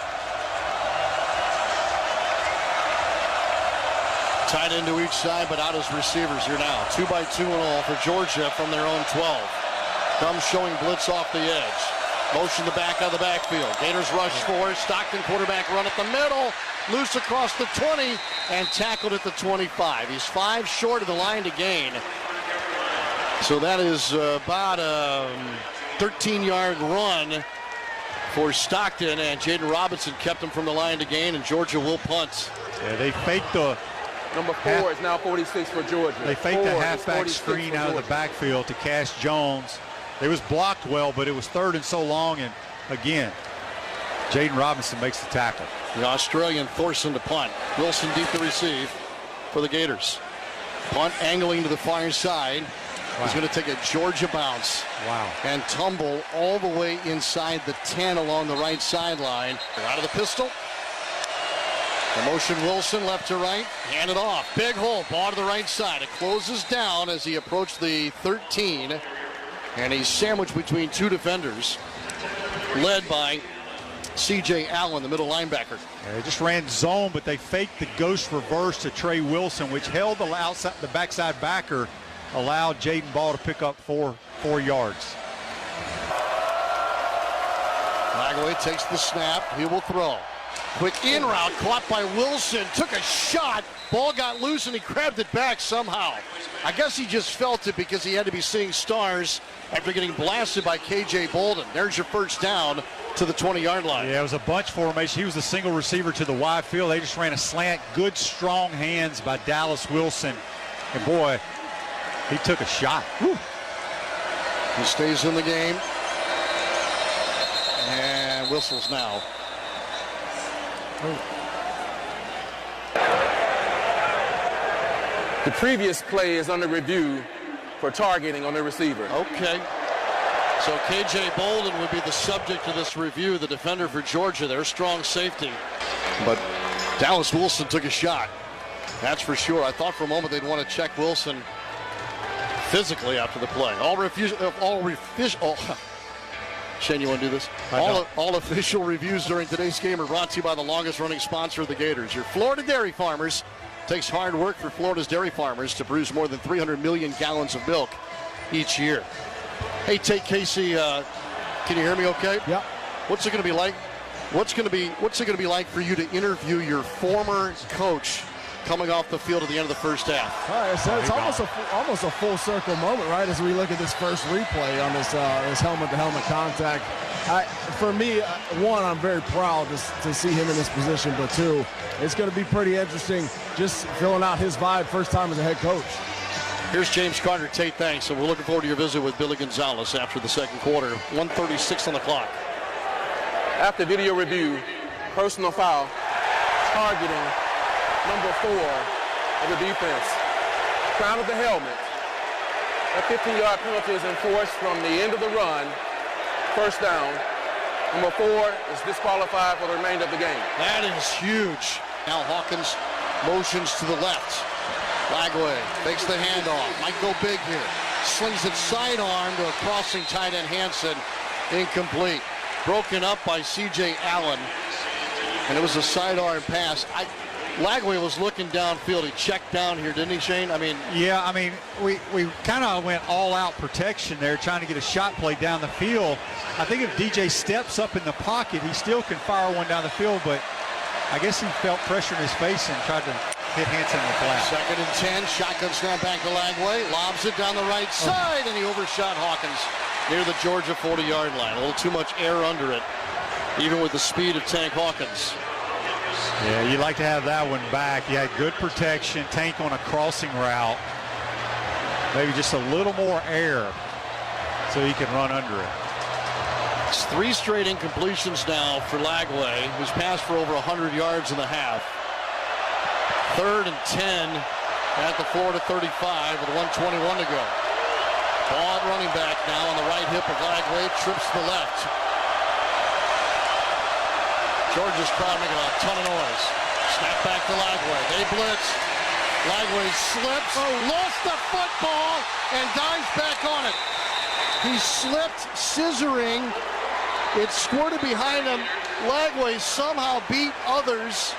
Tight end to each side, but out as receivers here now. 2 by 2 and all for Georgia from their own 12. Comes showing blitz off the edge. Motion the back out of the backfield. Gators rush for it. Stockton quarterback run up the middle. Loose across the 20 and tackled at the 25. He's 5 short of the line to gain. So that is about a 13-yard run for Stockton, and Jaden Robinson kept him from the line to gain, and Georgia will punt.
Yeah, they faked the
Number 4 is now 46 for Georgia.
They faked the halfback screen out of the backfield to Cash Jones. It was blocked well, but it was 3rd and so long, and again, Jaden Robinson makes the tackle.
The Australian Thorson to punt. Wilson deep to receive for the Gators. Punt angling to the far side. Wow. He's going to take a Georgia bounce.
Wow.
And tumble all the way inside the 10 along the right sideline. Out of the pistol. The motion Wilson left to right. Hand it off. Big hole. Ball to the right side. It closes down as he approached the 13. And he's sandwiched between 2 defenders. Led by C.J. Allen, the middle linebacker.
Yeah, they just ran zone, but they faked the ghost reverse to Trey Wilson, which held the backside backer, allowed Jaden Ball to pick up 4 yards.
Lagway takes the snap. He will throw. Quick in route, caught by Wilson. Took a shot. Ball got loose, and he grabbed it back somehow. I guess he just felt it because he had to be seeing stars after getting blasted by K.J. Bolden. There's your first down to the 20-yard line.
Yeah, it was a bunch formation. He was the single receiver to the wide field. They just ran a slant. Good, strong hands by Dallas Wilson. And, boy, he took a shot. Whew.
He stays in the game. And whistles now.
The previous play is under review for targeting on the receiver.
Okay. So K.J. Bolden would be the subject of this review, the defender for Georgia, their strong safety. But Dallas Wilson took a shot. That's for sure. I thought for a moment they'd want to check Wilson physically after the play. Shane, you want to do this? All official reviews during today's game are brought to you by the longest running sponsor of the Gators, your Florida Dairy Farmers. Takes hard work for Florida's dairy farmers to produce more than 300 million gallons of milk each year. Hey, Tate Casey, can you hear me okay?
Yeah.
What's it going to be like? What's it going to be like for you to interview your former coach coming off the field at the end of the first half?
All right, so it's almost a full circle moment, right, as we look at this first replay on this helmet-to-helmet contact. For me, one, I'm very proud to see him in this position, but 2, it's going to be pretty interesting just filling out his vibe first time as a head coach.
Here's James Carter. Tate, thanks. And we're looking forward to your visit with Billy Gonzalez after the second quarter. 1:36 on the clock.
After video review, personal foul, targeting number 4 of the defense. Crown of the helmet. A 15-yard penalty is enforced from the end of the run. First down. Number 4 is disqualified for the remainder of the game.
That is huge. Now Hawkins motions to the left. Lagway takes the handoff. Might go big here. Slings it sidearm to a crossing tight end Hansen. Incomplete. Broken up by C.J. Allen. And it was a sidearm pass. Lagway was looking downfield. He checked down here, didn't he, Shane?
Yeah, we kind of went all-out protection there, trying to get a shot play down the field. I think if DJ steps up in the pocket, he still can fire one down the field, but I guess he felt pressure in his face and tried to hit Hansen in the flat. 2nd
and 10. Shotgun snap back to Lagway. Lobs it down the right side, and he overshot Hawkins near the Georgia 40-yard line. A little too much air under it, even with the speed of Tank Hawkins.
Yeah, you like to have that one back. You had good protection, Tank on a crossing route. Maybe just a little more air so he can run under it.
It's 3 straight incompletions now for Lagway, who's passed for over 100 yards in the half. 3rd and 10 at the Florida 35 with 1:21 to go. Ball at running back now on the right hip of Lagway, trips to the left. Georgia's crowd making a ton of noise. Snap back to Lagway. They blitz. Lagway slips, lost the football, and dives back on it. He slipped, scissoring. It squirted behind him. Lagway somehow beat others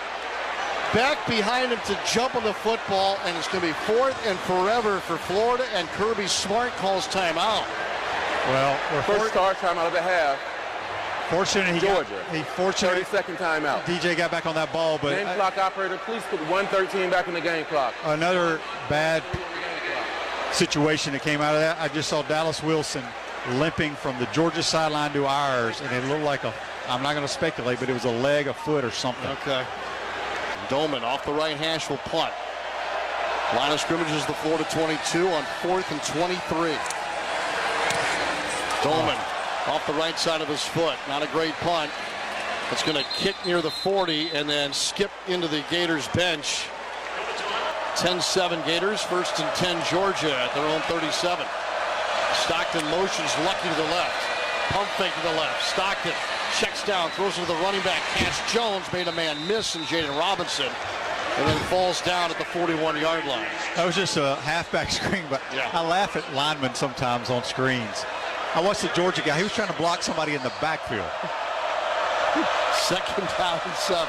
back behind him to jump on the football, and it's going to be 4th and forever for Florida, and Kirby Smart calls timeout.
Well, we're
First start timeout of the half.
Fortunate
Georgia.
30-second
timeout.
DJ got back on that ball, but
Game clock operator, please put 1:13 back on the game clock.
another bad situation that came out of that. I just saw Dallas Wilson limping from the Georgia sideline to ours, and it looked like I'm not going to speculate, but it was a leg, a foot, or something.
Okay. Doman off the right hash will punt. Line of scrimmage is the Florida 22 on 4th and 23. Doman off the right side of his foot. Not a great punt. It's going to kick near the 40 and then skip into the Gators bench. 10-7 Gators, 1st and 10 Georgia at their own 37. Stockton motions lucky to the left. Pump fake to the left. Stockton checks down, throws it to the running back. Catch Jones, made a man miss, and Jaden Robinson, and then falls down at the 41-yard line.
That was just a halfback screen, but
Yeah.
I laugh at linemen sometimes on screens. I watched the Georgia guy. He was trying to block somebody in the backfield.
2nd down and 7.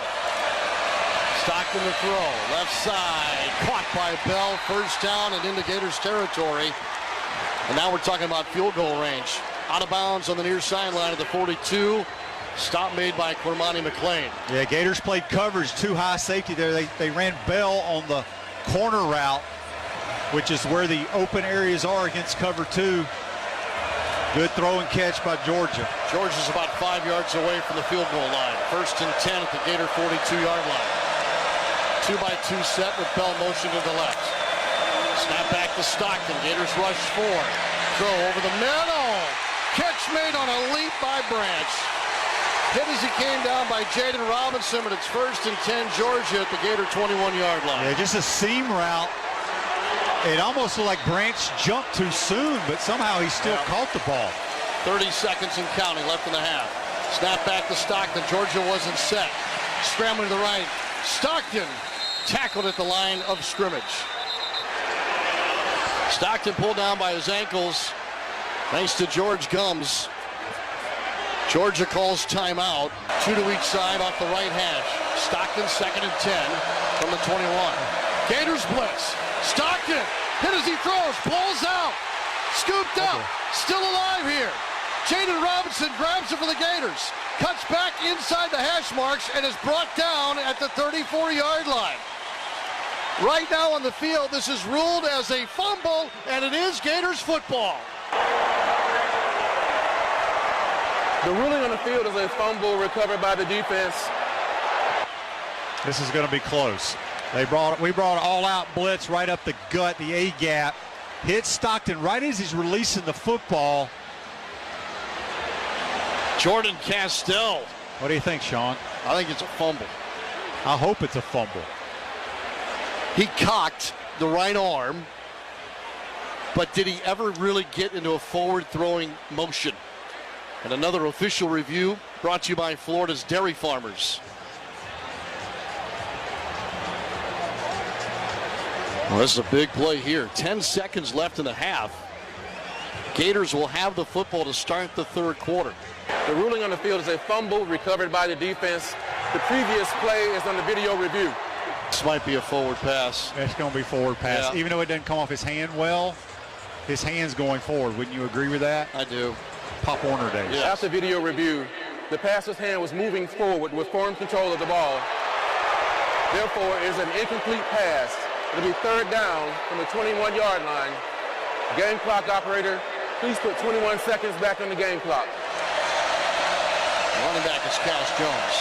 Stockton to throw. Left side. Caught by Bell. 1st down and into Gators territory. And now we're talking about field goal range. Out of bounds on the near sideline of the 42. Stop made by Cormani McLean.
Yeah, Gators played coverage, too high safety there. They ran Bell on the corner route, which is where the open areas are against cover 2. Good throw and catch by Georgia.
Georgia's about 5 yards away from the field goal line. 1st and 10 at the Gator 42-yard line. 2-by-2 set with Bell motion to the left. Snap back to Stockton. Gators rush 4. Throw over the middle. Catch made on a leap by Branch. Hit as he came down by Jaden Robinson, but it's 1st and 10 Georgia at the Gator 21-yard line.
Yeah, just a seam route. It almost looked like Branch jumped too soon, but somehow he still caught the ball.
30 seconds and counting left in the half. Snap back to Stockton. Georgia wasn't set. Scrambling to the right. Stockton tackled at the line of scrimmage. Stockton pulled down by his ankles thanks to George Gums. Georgia calls timeout. 2 to each side off the right hash. Stockton 2nd and 10 from the 21. Gators blitz. Stockton hit as he throws. Balls out. Scooped up. Still alive here. Jaden Robinson grabs it for the Gators. Cuts back inside the hash marks and is brought down at the 34-yard line. Right now on the field, this is ruled as a fumble, and it is Gators football.
The ruling on the field is a fumble recovered by the defense.
This is going to be close. We brought an all-out blitz right up the gut, the A-gap. Hit Stockton right as he's releasing the football.
Jordan Castell.
What do you think, Sean?
I think it's a fumble.
I hope it's a fumble.
He cocked the right arm, but did he ever really get into a forward throwing motion? And another official review brought to you by Florida's Dairy Farmers. Well, this is a big play here. 10 seconds left in the half. Gators will have the football to start the 3rd quarter.
The ruling on the field is a fumble recovered by the defense. The previous play is on the video review.
This might be a forward pass.
It's going to be forward pass.
Yeah.
Even though it doesn't come off his hand well, his hand's going forward. Wouldn't you agree with that?
I do.
Pop Warner days.
Yes.
After video review, the passer's hand was moving forward with firm control of the ball. Therefore, it is an incomplete pass. It'll be 3rd down from the 21-yard line. Game clock operator, please put 21 seconds back on the game clock.
Running back is Cass Jones.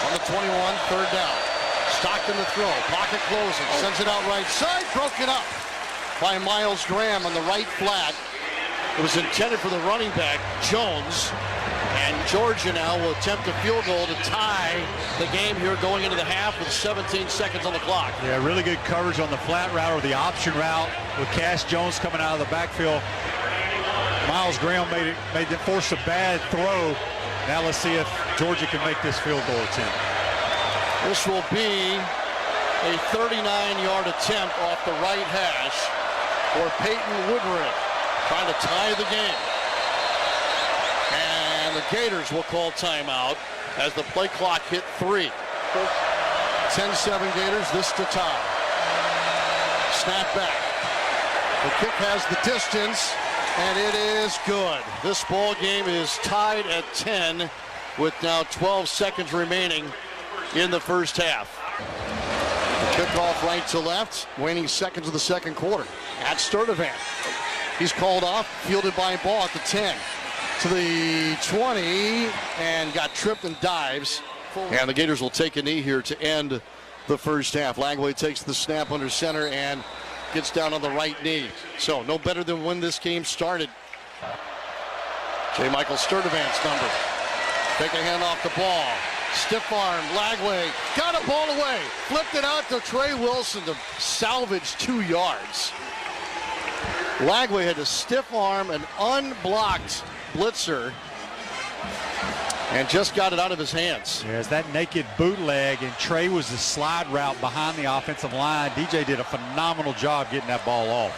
On the 21, 3rd down. Stockton to throw. Pocket closing. Sends it out right side. Broken up by Miles Graham on the right flat. It was intended for the running back, Jones. And Georgia now will attempt a field goal to tie the game here going into the half with 17 seconds on the clock.
Yeah, really good coverage on the flat route or the option route with Cash Jones coming out of the backfield. Miles Graham forced a bad throw. Now let's see if Georgia can make this field goal attempt.
This will be a 39-yard attempt off the right hash for Peyton Woodring, trying to tie the game. And the Gators will call timeout as the play clock hit 3. 10-7 Gators, this to tie. Snap back. The kick has the distance, and it is good. This ball game is tied at 10 with now 12 seconds remaining in the first half. The kickoff right to left, waning seconds of the second quarter. At Sturdivant. He's called off, fielded by Ball at the 10. To the 20, and got tripped and dives. And the Gators will take a knee here to end the first half. Lagway takes the snap under center and gets down on the right knee. So no better than when this game started. J. Michael Sturdivant's number. Take a hand off the ball. Stiff arm, Lagway got a ball away. Flipped it out to Trey Wilson to salvage 2 yards. Lagway had to stiff arm an unblocked blitzer and just got it out of his hands.
There's that naked bootleg, and Trey was the slide route behind the offensive line. DJ did a phenomenal job getting that ball off.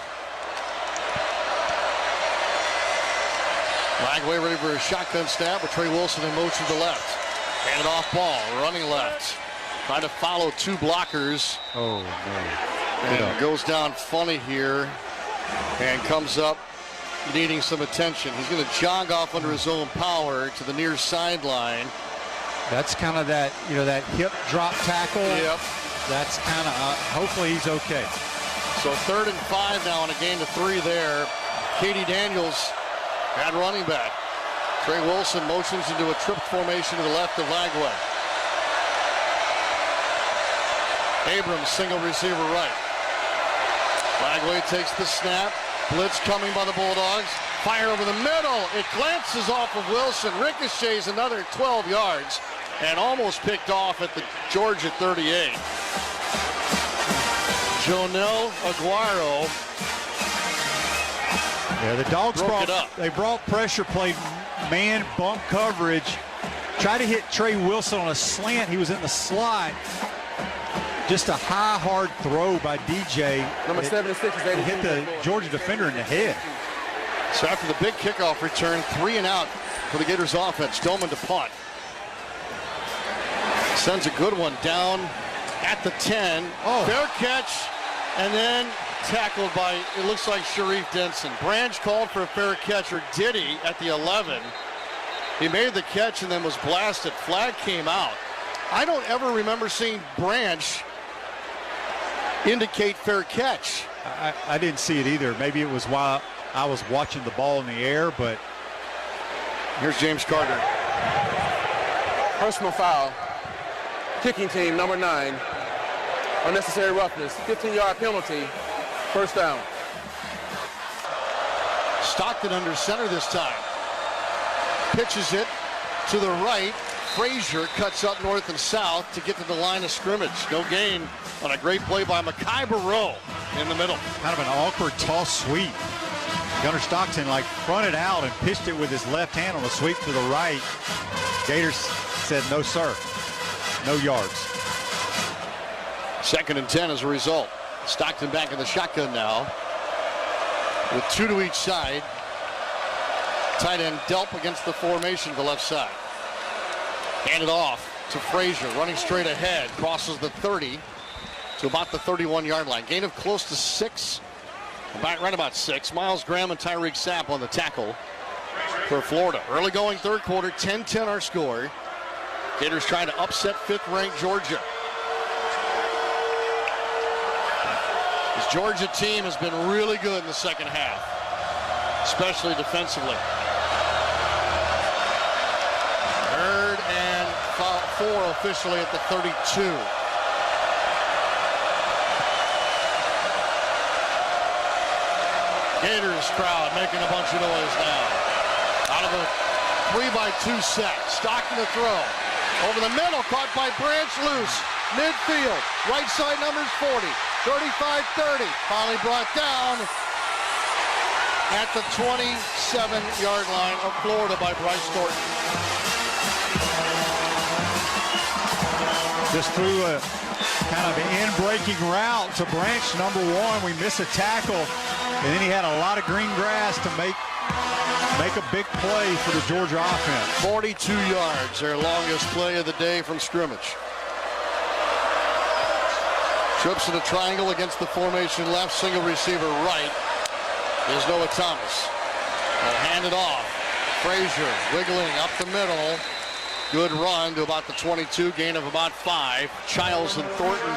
Lagway ready for a shotgun snap with Trey Wilson in motion to left. Handed off ball, running left. Trying to follow 2 blockers.
Oh, no.
And goes down funny here and comes up needing some attention. He's going to jog off under his own power to the near sideline.
That's kind of that, that hip drop tackle.
Yep.
That's kind of, hopefully he's okay.
So 3rd and 5 now on a gain of 3 there. Katie Daniels at running back. Trey Wilson motions into a tripped formation to the left of Lagway. Abrams single receiver right. Lagway takes the snap. Blitz coming by the Bulldogs. Fire over the middle. It glances off of Wilson. Ricochets another 12 yards and almost picked off at the Georgia 38. Jonel Aguero.
Yeah, the Dogs brought pressure, played man bump coverage. Tried to hit Trey Wilson on a slant. He was in the slot. Just a high, hard throw by DJ.
Number 76 is
it hit the Georgia defender in the head.
So after the big kickoff return, 3 and out for the Gators offense. Doman to punt. Sends a good one down at the 10.
Oh.
Fair catch, and then tackled by, it looks like Sharif Denson. Branch called for a fair catch, or did he, at the 11. He made the catch and then was blasted. Flag came out. I don't ever remember seeing Branch indicate fair catch.
I didn't see it either. Maybe it was while I was watching the ball in the air, but.
Here's James Carter.
Personal foul. Kicking team, number 9. Unnecessary roughness. 15-yard penalty. First down.
Stockton under center this time. Pitches it to the right. Frazier cuts up north and south to get to the line of scrimmage. No gain on a great play by Mekhi Barrow in the middle.
Kind of an awkward toss sweep. Gunnar Stockton fronted out and pitched it with his left hand on a sweep to the right. Gators said, no, sir. No yards.
2nd and 10 as a result. Stockton back in the shotgun now with 2 to each side. Tight end Delp against the formation to the left side. Handed off to Frazier, running straight ahead, crosses the 30 to about the 31-yard line. Gain of close to 6, right about 6. Miles Graham and Tyreek Sapp on the tackle for Florida. Early going 3rd quarter, 10-10 our score. Gators trying to upset 5th-ranked Georgia. This Georgia team has been really good in the second half, especially defensively. 3rd and 4 officially at the 32. Gators crowd making a bunch of noise now. Out of a 3-by-2 set. Stockton to throw. Over the middle, caught by Branch, loose. Midfield, right side numbers 40, 35-30. Finally brought down at the 27-yard line of Florida by Bryce Thornton.
Just threw a kind of in-breaking route to Branch, number 1. We miss a tackle, and then he had a lot of green grass to make a big play for the Georgia offense.
42 yards, their longest play of the day from scrimmage. Trips in a triangle against the formation left, single receiver right. There's Noah Thomas. They'll hand it off. Frazier wiggling up the middle. Good run to about the 22, gain of about 5. Childs and Thornton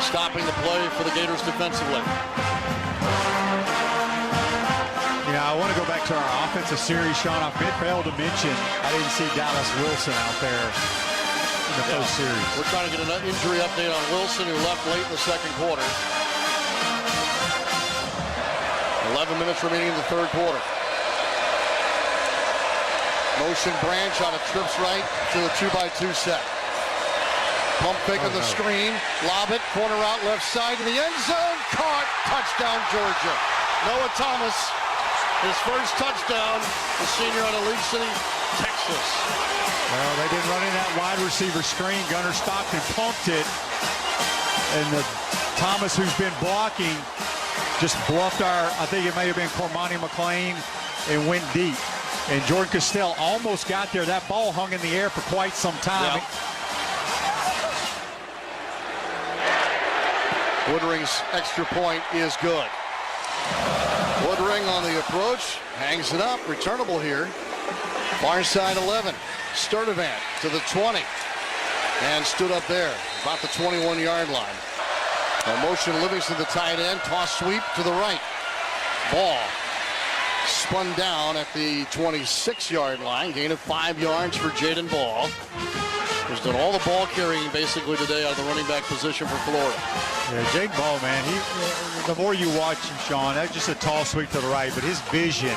stopping the play for the Gators defensively.
Yeah, I want to go back to our offensive series, Sean. I failed to mention I didn't see Dallas Wilson out there in the first series.
We're trying to get an injury update on Wilson, who left late in the second quarter. 11 minutes remaining in the third quarter. Motion Branch on a trips right to the 2-by-2 set. Pump fake on the screen. Lob it. Corner out left side to the end zone. Caught. Touchdown, Georgia. Noah Thomas, his first touchdown, the senior out of League City, Texas.
Well, they didn't run in that wide receiver screen. Gunner Stockton pumped it. And the Thomas, who's been blocking, just bluffed I think it may have been Cormani McLean, and went deep. And Jordan Castell almost got there. That ball hung in the air for quite some time.
Yeah. Woodring's extra point is good. Woodring on the approach, hangs it up, returnable here. Far side 11, Sturdivant to the 20, and stood up there, about the 21-yard line. A motion Livingston, the tight end, toss sweep to the right. Ball spun down at the 26-yard line, gain of 5 yards for Jaden Ball, who's done all the ball carrying basically today out of the running back position for Florida.
Yeah, Jaden Ball, man, the more you watch him, Sean, that's just a tall sweep to the right, but his vision,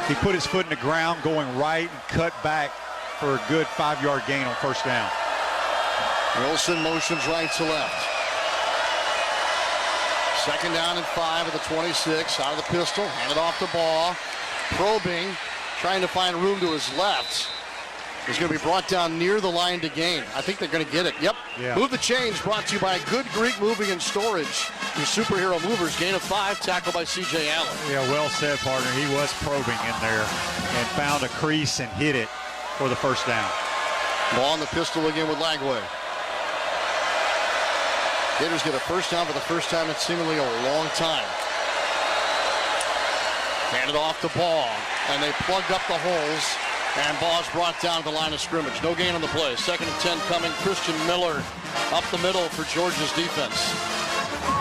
he put his foot in the ground going right and cut back for a good 5-yard gain on first down.
Wilson motions right to left. Second down and 5 at the 26, out of the pistol, handed off the Ball, probing, trying to find room to his left. He's going to be brought down near the line to gain. I think they're going to get it. Yep.
Yeah.
Move the Chains, brought to you by Good Greek Moving and Storage. Your superhero movers, gain of 5, tackled by C.J. Allen.
Yeah, well said, partner. He was probing in there and found a crease and hit it for the first down.
Ball on the pistol again with Lagway. Gators get a first down for the first time in seemingly a long time. Handed off the Ball, and they plugged up the holes, and Ball's brought down to the line of scrimmage. No gain on the play. Second and 10 coming. Christian Miller up the middle for Georgia's defense.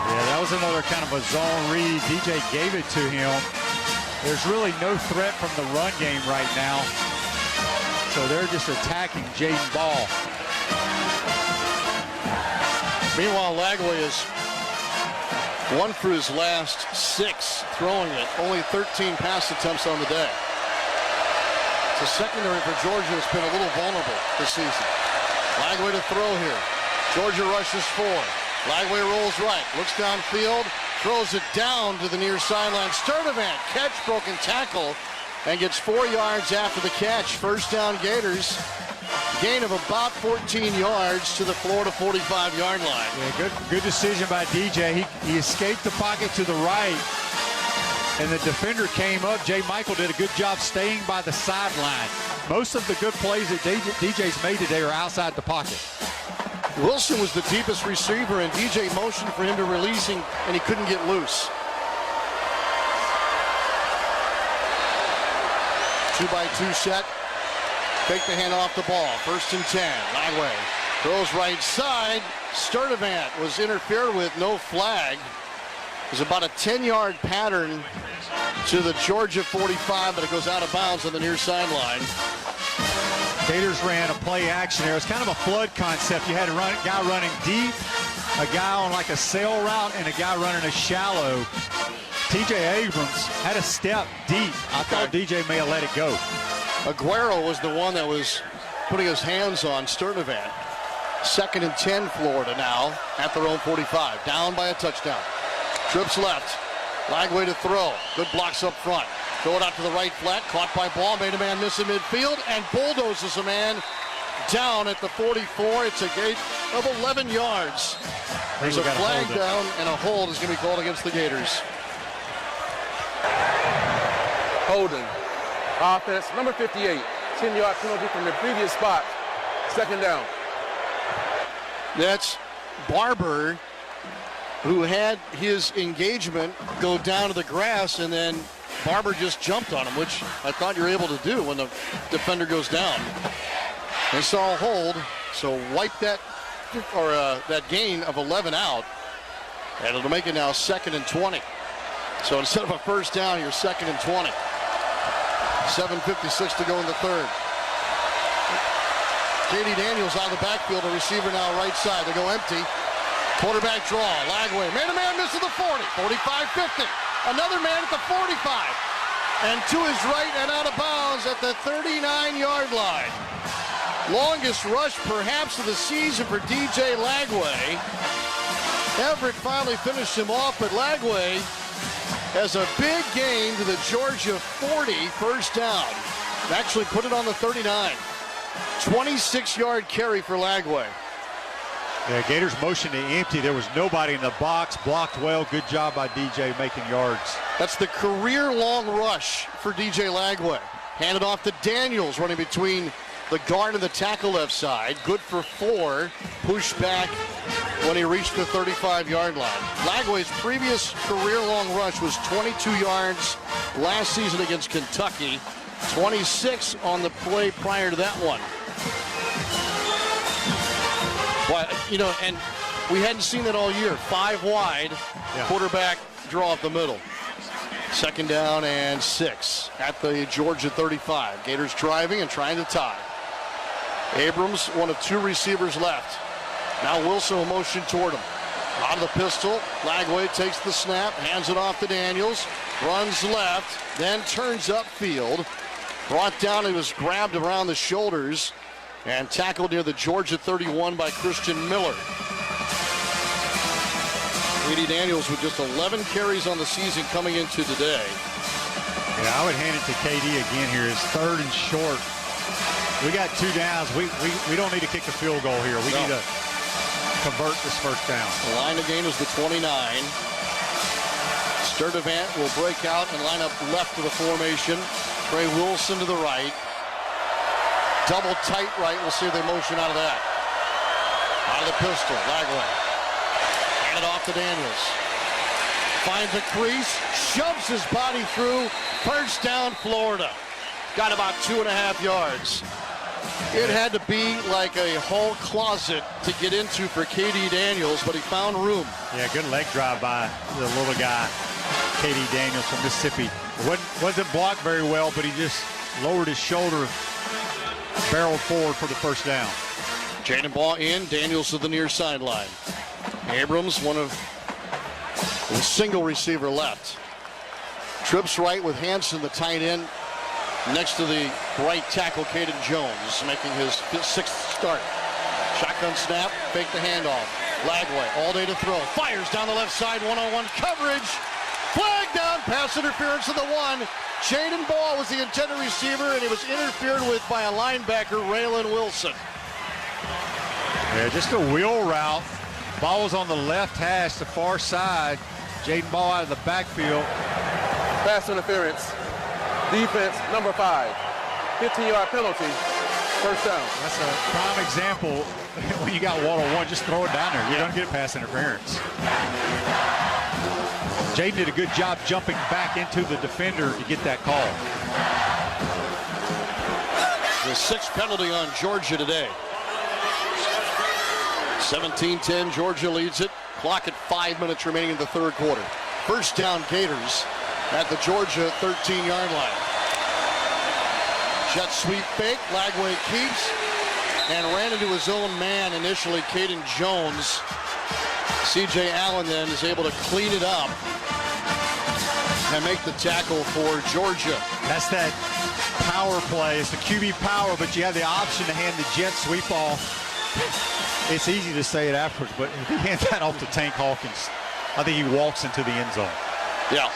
Yeah, that was another kind of a zone read. DJ gave it to him. There's really no threat from the run game right now, so they're just attacking Jaden Ball.
Meanwhile, Lagway is 1 for his last 6 throwing it. Only 13 pass attempts on the day. The secondary for Georgia has been a little vulnerable this season. Lagway to throw here. Georgia rushes 4. Lagway rolls right, looks downfield, throws it down to the near sideline. Sturdivant, catch, broken tackle, and gets 4 yards after the catch. First down Gators. Gain of about 14 yards to the Florida 45-yard line.
Yeah, good decision by DJ. He escaped the pocket to the right, and the defender came up. Jay Michael did a good job staying by the sideline. Most of the good plays that DJ's made today are outside the pocket.
Wilson was the deepest receiver, and DJ motioned for him to release him, and he couldn't get loose. 2-by-2 set. Take the hand off the Ball. First and 10. Lagway throws right side. Sturdivant was interfered with. No flag. It was about a 10-yard pattern to the Georgia 45, but it goes out of bounds on the near sideline.
Gators ran a play action there. It's kind of a flood concept. You had a guy running deep, a guy on like a sail route, and a guy running a shallow. TJ Abrams had a step deep. I thought DJ may have let it go.
Aguero was the one that was putting his hands on Sturdivant. 2nd and 10 Florida now at their own 45. Down by a touchdown. Trips left. Lagway to throw. Good blocks up front. Throw it out to the right flat. Caught by ball. Made a man miss in midfield. And bulldozes a man down at the 44. It's a gate of 11 yards. There's a flag down and a hold is going to be called against the Gators.
Holding. Offense, number 58. 10-yard penalty from the previous spot. 2nd down.
That's Barber, who had his engagement go down to the grass, and then Barber just jumped on him, which I thought you were able to do when the defender goes down. They saw a hold, so wipe that that gain of 11 out, and it'll make it now 2nd and 20. So instead of a first down, you're 2nd and 20. 7:56 to go in the third. Katie Daniels out of the backfield, a receiver now right side. They go empty. Quarterback draw. Lagway made a man miss at the 40. 45, 50. Another man at the 45. And to his right and out of bounds at the 39-yard line. Longest rush perhaps of the season for DJ Lagway. Everett finally finished him off, but Lagway has a big gain to the Georgia 40, first down. Actually put it on the 39. 26-yard carry for Lagway.
Yeah, Gators motion to empty. There was nobody in the box. Blocked well. Good job by DJ making yards.
That's the career-long rush for DJ Lagway. Handed off to Daniels, running between the guard and the tackle left side. Good for 4. Pushed back when he reached the 35-yard line. Lagway's previous career-long rush was 22 yards last season against Kentucky. 26 on the play prior to that one. But, you know, and we hadn't seen that all year. 5 wide, quarterback draw up the middle. 2nd down and 6 at the Georgia 35. Gators driving and trying to tie. Abrams, one of 2 receivers left. Now Wilson will motion toward him. Out of the pistol, Lagway takes the snap, hands it off to Daniels, runs left, then turns upfield. Brought down, he was grabbed around the shoulders and tackled near the Georgia 31 by Christian Miller. Katie Daniels with just 11 carries on the season coming into today.
Yeah, I would hand it to KD again here. It's 3rd and short. We got 2 downs. We don't need to kick the field goal here. We need to convert this first down.
The line of gain is the 29. Sturdivant will break out and line up left of the formation. Trey Wilson to the right. Double tight right. We'll see if they motion out of that. Out of the pistol, Lagway. Hand it off to Daniels. Finds a crease, shoves his body through. First down, Florida. Got about 2.5 yards. It had to be like a hall closet to get into for KD Daniels, but he found room.
Yeah, good leg drive by the little guy, KD Daniels from Mississippi. Wasn't blocked very well, but he just lowered his shoulder, barreled forward for the first down.
Jaden Ball in, Daniels to the near sideline. Abrams, one of the single receiver left. Trips right with Hanson, the tight end, next to the right tackle, Caden Jones, making his 6th start. Shotgun snap, fake the handoff. Lagway, all day to throw. Fires down the left side, one-on-one coverage. Flag down, pass interference to the 1. Jaden Ball was the intended receiver, and he was interfered with by a linebacker, Raylan Wilson.
Yeah, just a wheel route. Ball was on the left hash, the far side. Jaden Ball out of the backfield.
Pass interference. Defense, number 5. 15-yard penalty. First down.
That's a prime example. When you got 1-on-1, just throw it down there. You're going to get pass interference. Jaden did a good job jumping back into the defender to get that call.
The 6th penalty on Georgia today. 17-10, Georgia leads it. Clock at 5 minutes remaining in the 3rd quarter. First down, Gators at the Georgia 13-yard line. Jet sweep fake, Lagway keeps, and ran into his own man initially, Caden Jones. C.J. Allen then is able to clean it up. and make the tackle for Georgia.
That's that power play. It's the QB power, but you have the option to hand the jet sweep off. It's easy to say it afterwards, but if he hands that off to Tank Hawkins, I think he walks into the end zone.
Yeah.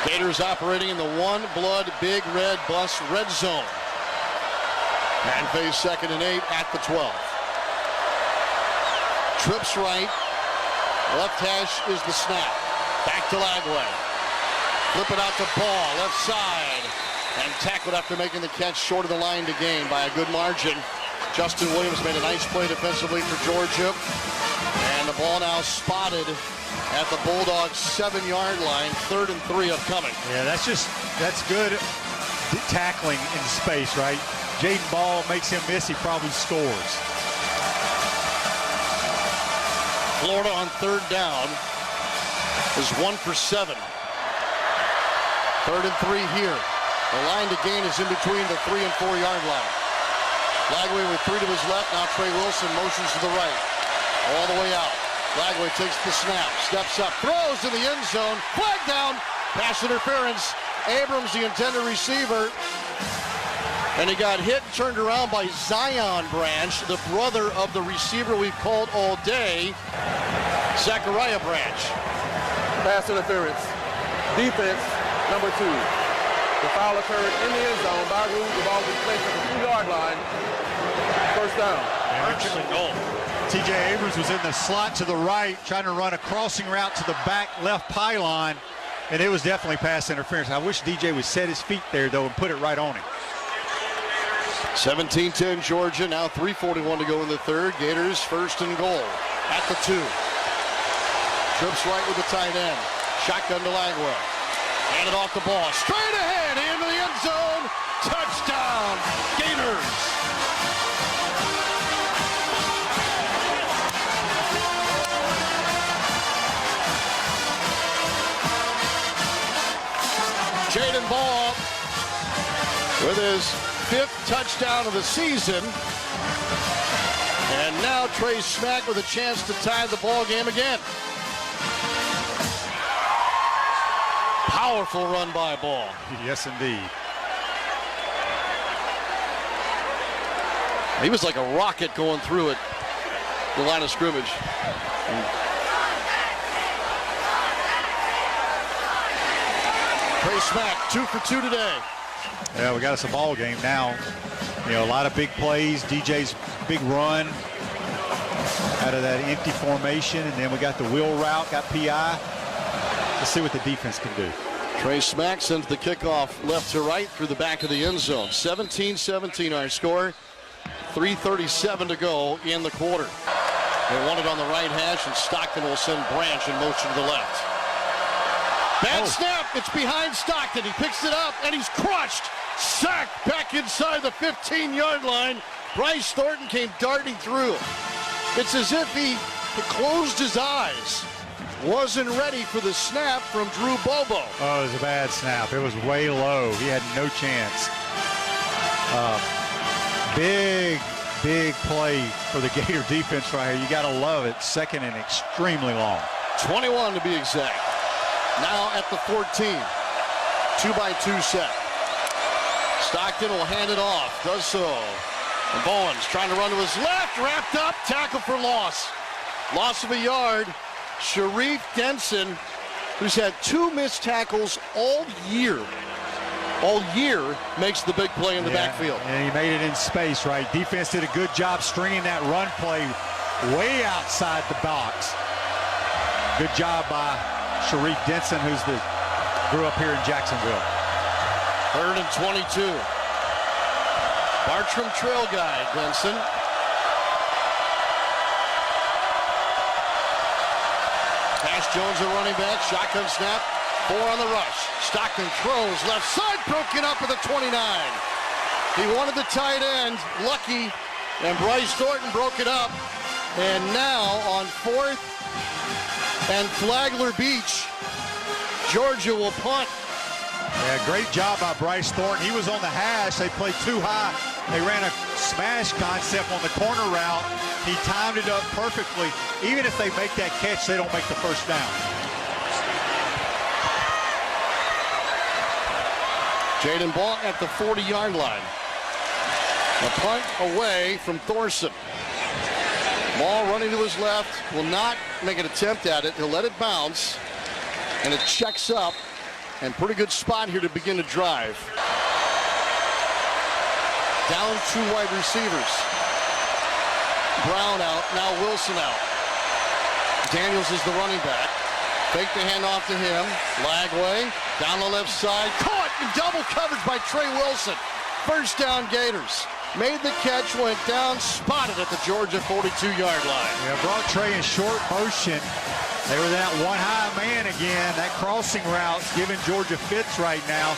Gators operating in the one blood big red bus red zone. And face 2nd and 8 at the 12. Trips right. Left hash is the snap. Back to Lagway. Flip it out to Ball, left side. And tackled after making the catch short of the line to gain by a good margin. Justin Williams made a nice play defensively for Georgia. And the ball now spotted at the Bulldogs 7-yard line. 3rd and 3 upcoming.
Yeah, that's good tackling in space, right? Jaden Ball makes him miss, he probably scores.
Florida on 3rd down is 1 for 7. 3rd and 3 here. The line to gain is in between the 3 and 4 yard line. Lagway with 3 to his left. Now Trey Wilson motions to the right. All the way out. Lagway takes the snap. Steps up. Throws in the end zone. Flag down. Pass interference. Abrams, the intended receiver. And he got hit and turned around by Zion Branch, the brother of the receiver we've called all day, Zachariah Branch.
Pass interference. Defense, number 2. The foul occurred in the end zone. By rule, the ball was placed at the 2-yard line. 1st down.
Urgent goal.
TJ Abrams was in the slot to the right, trying to run a crossing route to the back left pylon, and it was definitely pass interference. I wish DJ would set his feet there, though, and put it right on him.
17-10 Georgia, now 3:41 to go in the 3rd. Gators 1st and goal at the 2. Trips right with the tight end. Shotgun to Lagway. Handed off the ball. Straight ahead into the end zone. Touchdown, Gators. Jaden Ball with his 5th touchdown of the season. And now Trey Smack with a chance to tie the ball game again. Powerful run by Ball.
Yes, indeed.
He was like a rocket going through it, the line of scrimmage. Trey Smack, 2 for 2 today.
Yeah, we got us a ball game now. You know, a lot of big plays. DJ's big run out of that empty formation, and then we got the wheel route, got PI. Let's see what the defense can do.
Trey Smack sends the kickoff left to right through the back of the end zone. 17-17 our score. 3:37 to go in the quarter. They want it on the right hash, and Stockton will send Branch in motion to the left. Bad snap. It's behind Stockton. He picks it up, and he's crushed. Sacked back inside the 15-yard line. Bryce Thornton came darting through. It's as if he closed his eyes. Wasn't ready for the snap from Drew Bobo.
Oh, it was a bad snap. It was way low. He had no chance. Big play for the Gator defense right here. You got to love it. 2nd and extremely long.
21 to be exact. Now at the 14. 2-by-2 set. Stockton will hand it off. Does so. And Bowens trying to run to his left. Wrapped up. Tackle for loss. Loss of a yard. Sharif Denson, who's had 2 missed tackles all year, makes the big play in the backfield.
And he made it in space, right? Defense did a good job stringing that run play way outside the box. Good job by Sharif Denson, grew up here in Jacksonville.
3rd and 22. Bartram trail guy, Denson. Cash Jones, the running back. Shotgun snap. 4 on the rush. Stockton throws left side, broken up at the 29. He wanted the tight end. Lucky. And Bryce Thornton broke it up. And now on 4th and Flagler Beach, Georgia will punt.
Yeah, great job by Bryce Thornton. He was on the hash. They played too high. They ran a smash concept on the corner route. He timed it up perfectly. Even if they make that catch, they don't make the 1st down.
Jaden Ball at the 40-yard line. A punt away from Thorson. Ball running to his left, will not make an attempt at it. He'll let it bounce, and it checks up. And pretty good spot here to begin to drive. Down 2 wide receivers. Brown out, now Wilson out. Daniels is the running back. Fake the handoff to him. Lagway down the left side. Caught in double coverage by Trey Wilson. First down Gators. Made the catch, went down, spotted at the Georgia 42-yard line.
Yeah, brought Trey in short motion. They were that one high man again. That crossing route's giving Georgia fits right now.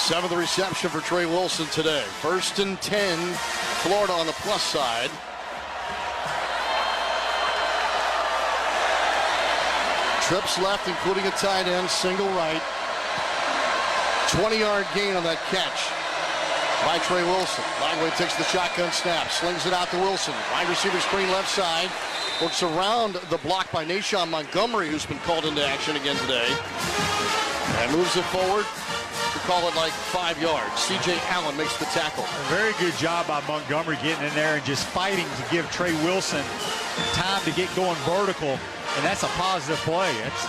7th reception for Trey Wilson today. 1st and 10, Florida on the plus side. Trips left, including a tight end, single right. 20-yard gain on that catch by Trey Wilson. Lagway takes the shotgun snap, slings it out to Wilson. Wide receiver screen left side. Works around the block by Nashawn Montgomery, who's been called into action again today. And moves it forward. We call it like 5 yards. C.J. Allen makes the tackle.
A very good job by Montgomery getting in there and just fighting to give Trey Wilson time to get going vertical. And that's a positive play. It's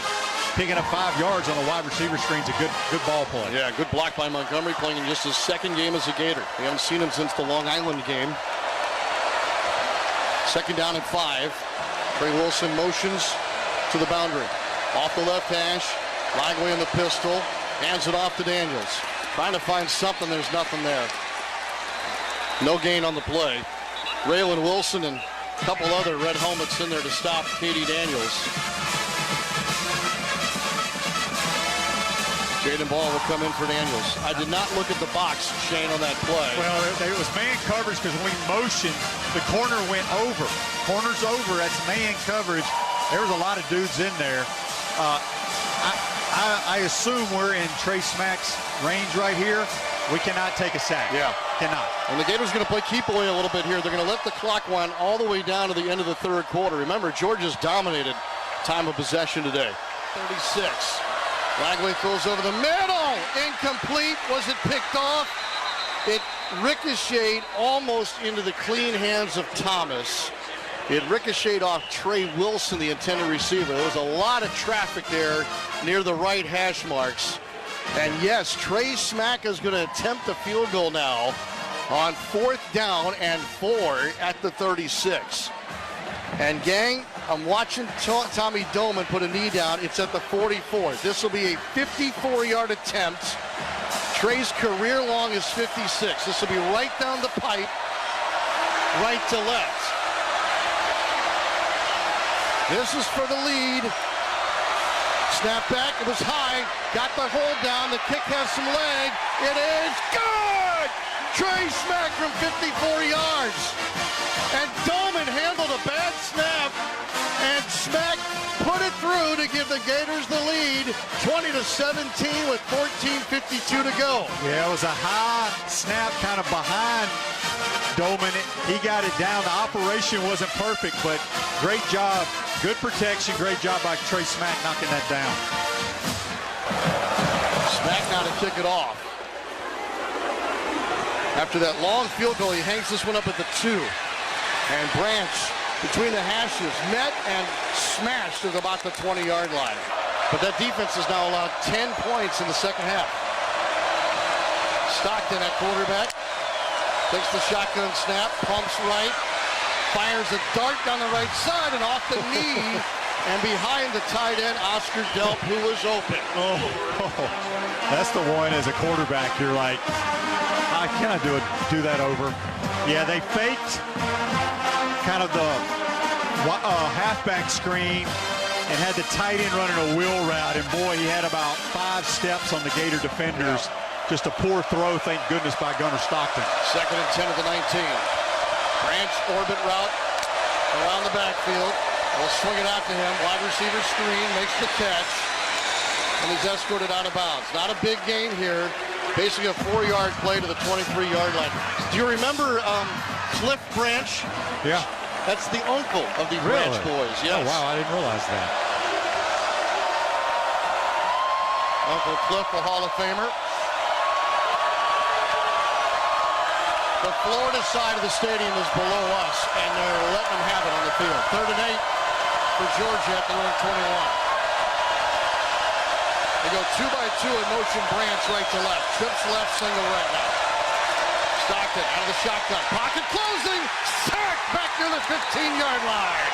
picking up 5 yards on the wide receiver screen's a good ball play.
Yeah, good block by Montgomery, playing in just his 2nd game as a Gator. We haven't seen him since the Long Island game. 2nd down and 5. Trey Wilson motions to the boundary. Off the left hash. Lagway in the pistol. Hands it off to Daniels. Trying to find something. There's nothing there. No gain on the play. Raylan Wilson and a couple other red helmets in there to stop Katie Daniels. Jaden Ball will come in for Daniels. I did not look at the box, Shane, on that play.
Well, it was man coverage because when we motioned, the corner went over. Corner's over, that's man coverage. There was a lot of dudes in there. I assume we're in Trey Smack's range right here. We cannot take a sack.
Yeah.
Cannot.
And the Gators are going to play keep away a little bit here. They're going to let the clock wind all the way down to the end of the 3rd quarter. Remember, Georgia's dominated time of possession today. 36. Lagway throws over the middle. Incomplete. Was it picked off? It ricocheted almost into the clean hands of Thomas. It ricocheted off Trey Wilson, the intended receiver. There was a lot of traffic there near the right hash marks. And yes, Trey Smack is going to attempt a field goal now on 4th down and 4 at the 36. And gang, I'm watching Tommy Doman put a knee down. It's at the 44. This will be a 54-yard attempt. Trey's career long is 56. This will be right down the pipe, right to left. This is for the lead. Snap back, it was high. Got the hold down, the kick has some leg. It is good! Trey Smack from 54 yards. And Doman handled a bad snap, and Smack put it through to give the Gators the lead, 20-17 with 14:52 to go.
Yeah, it was a high snap kind of behind Doman. He got it down. The operation wasn't perfect, but great job. Good protection. Great job by Trey Smack knocking that down.
Smack now to kick it off. After that long field goal, he hangs this one up at the 2. And Branch, between the hashes, met and smashed at about the 20-yard line. But that defense has now allowed 10 points in the 2nd half. Stockton at quarterback. Takes the shotgun snap, pumps right, fires a dart down the right side and off the knee. And behind the tight end, Oscar Delp, who was open.
Oh, that's the one as a quarterback. You're like, I cannot do that over. Yeah, they faked kind of the halfback screen and had the tight end running a wheel route. And boy, he had about 5 steps on the Gator defenders. Yeah. Just a poor throw, thank goodness, by Gunnar Stockton.
2nd and 10 at the 19. Branch orbit route around the backfield. We'll swing it out to him. Wide receiver screen, makes the catch. And he's escorted out of bounds. Not a big gain here. Basically a 4-yard play to the 23-yard line. Do you remember Cliff Branch?
Yeah.
That's the uncle of the Branch boys. Yes.
Oh, wow, I didn't realize that.
Uncle Cliff, a Hall of Famer. The Florida side of the stadium is below us, and they're letting them have it on the field. 3rd and 8 for Georgia at their own 21. They go 2 by 2 in motion, Branch right to left. Trips left, single right now. Stockton out of the shotgun. Pocket closing. Sacked back near the 15-yard line.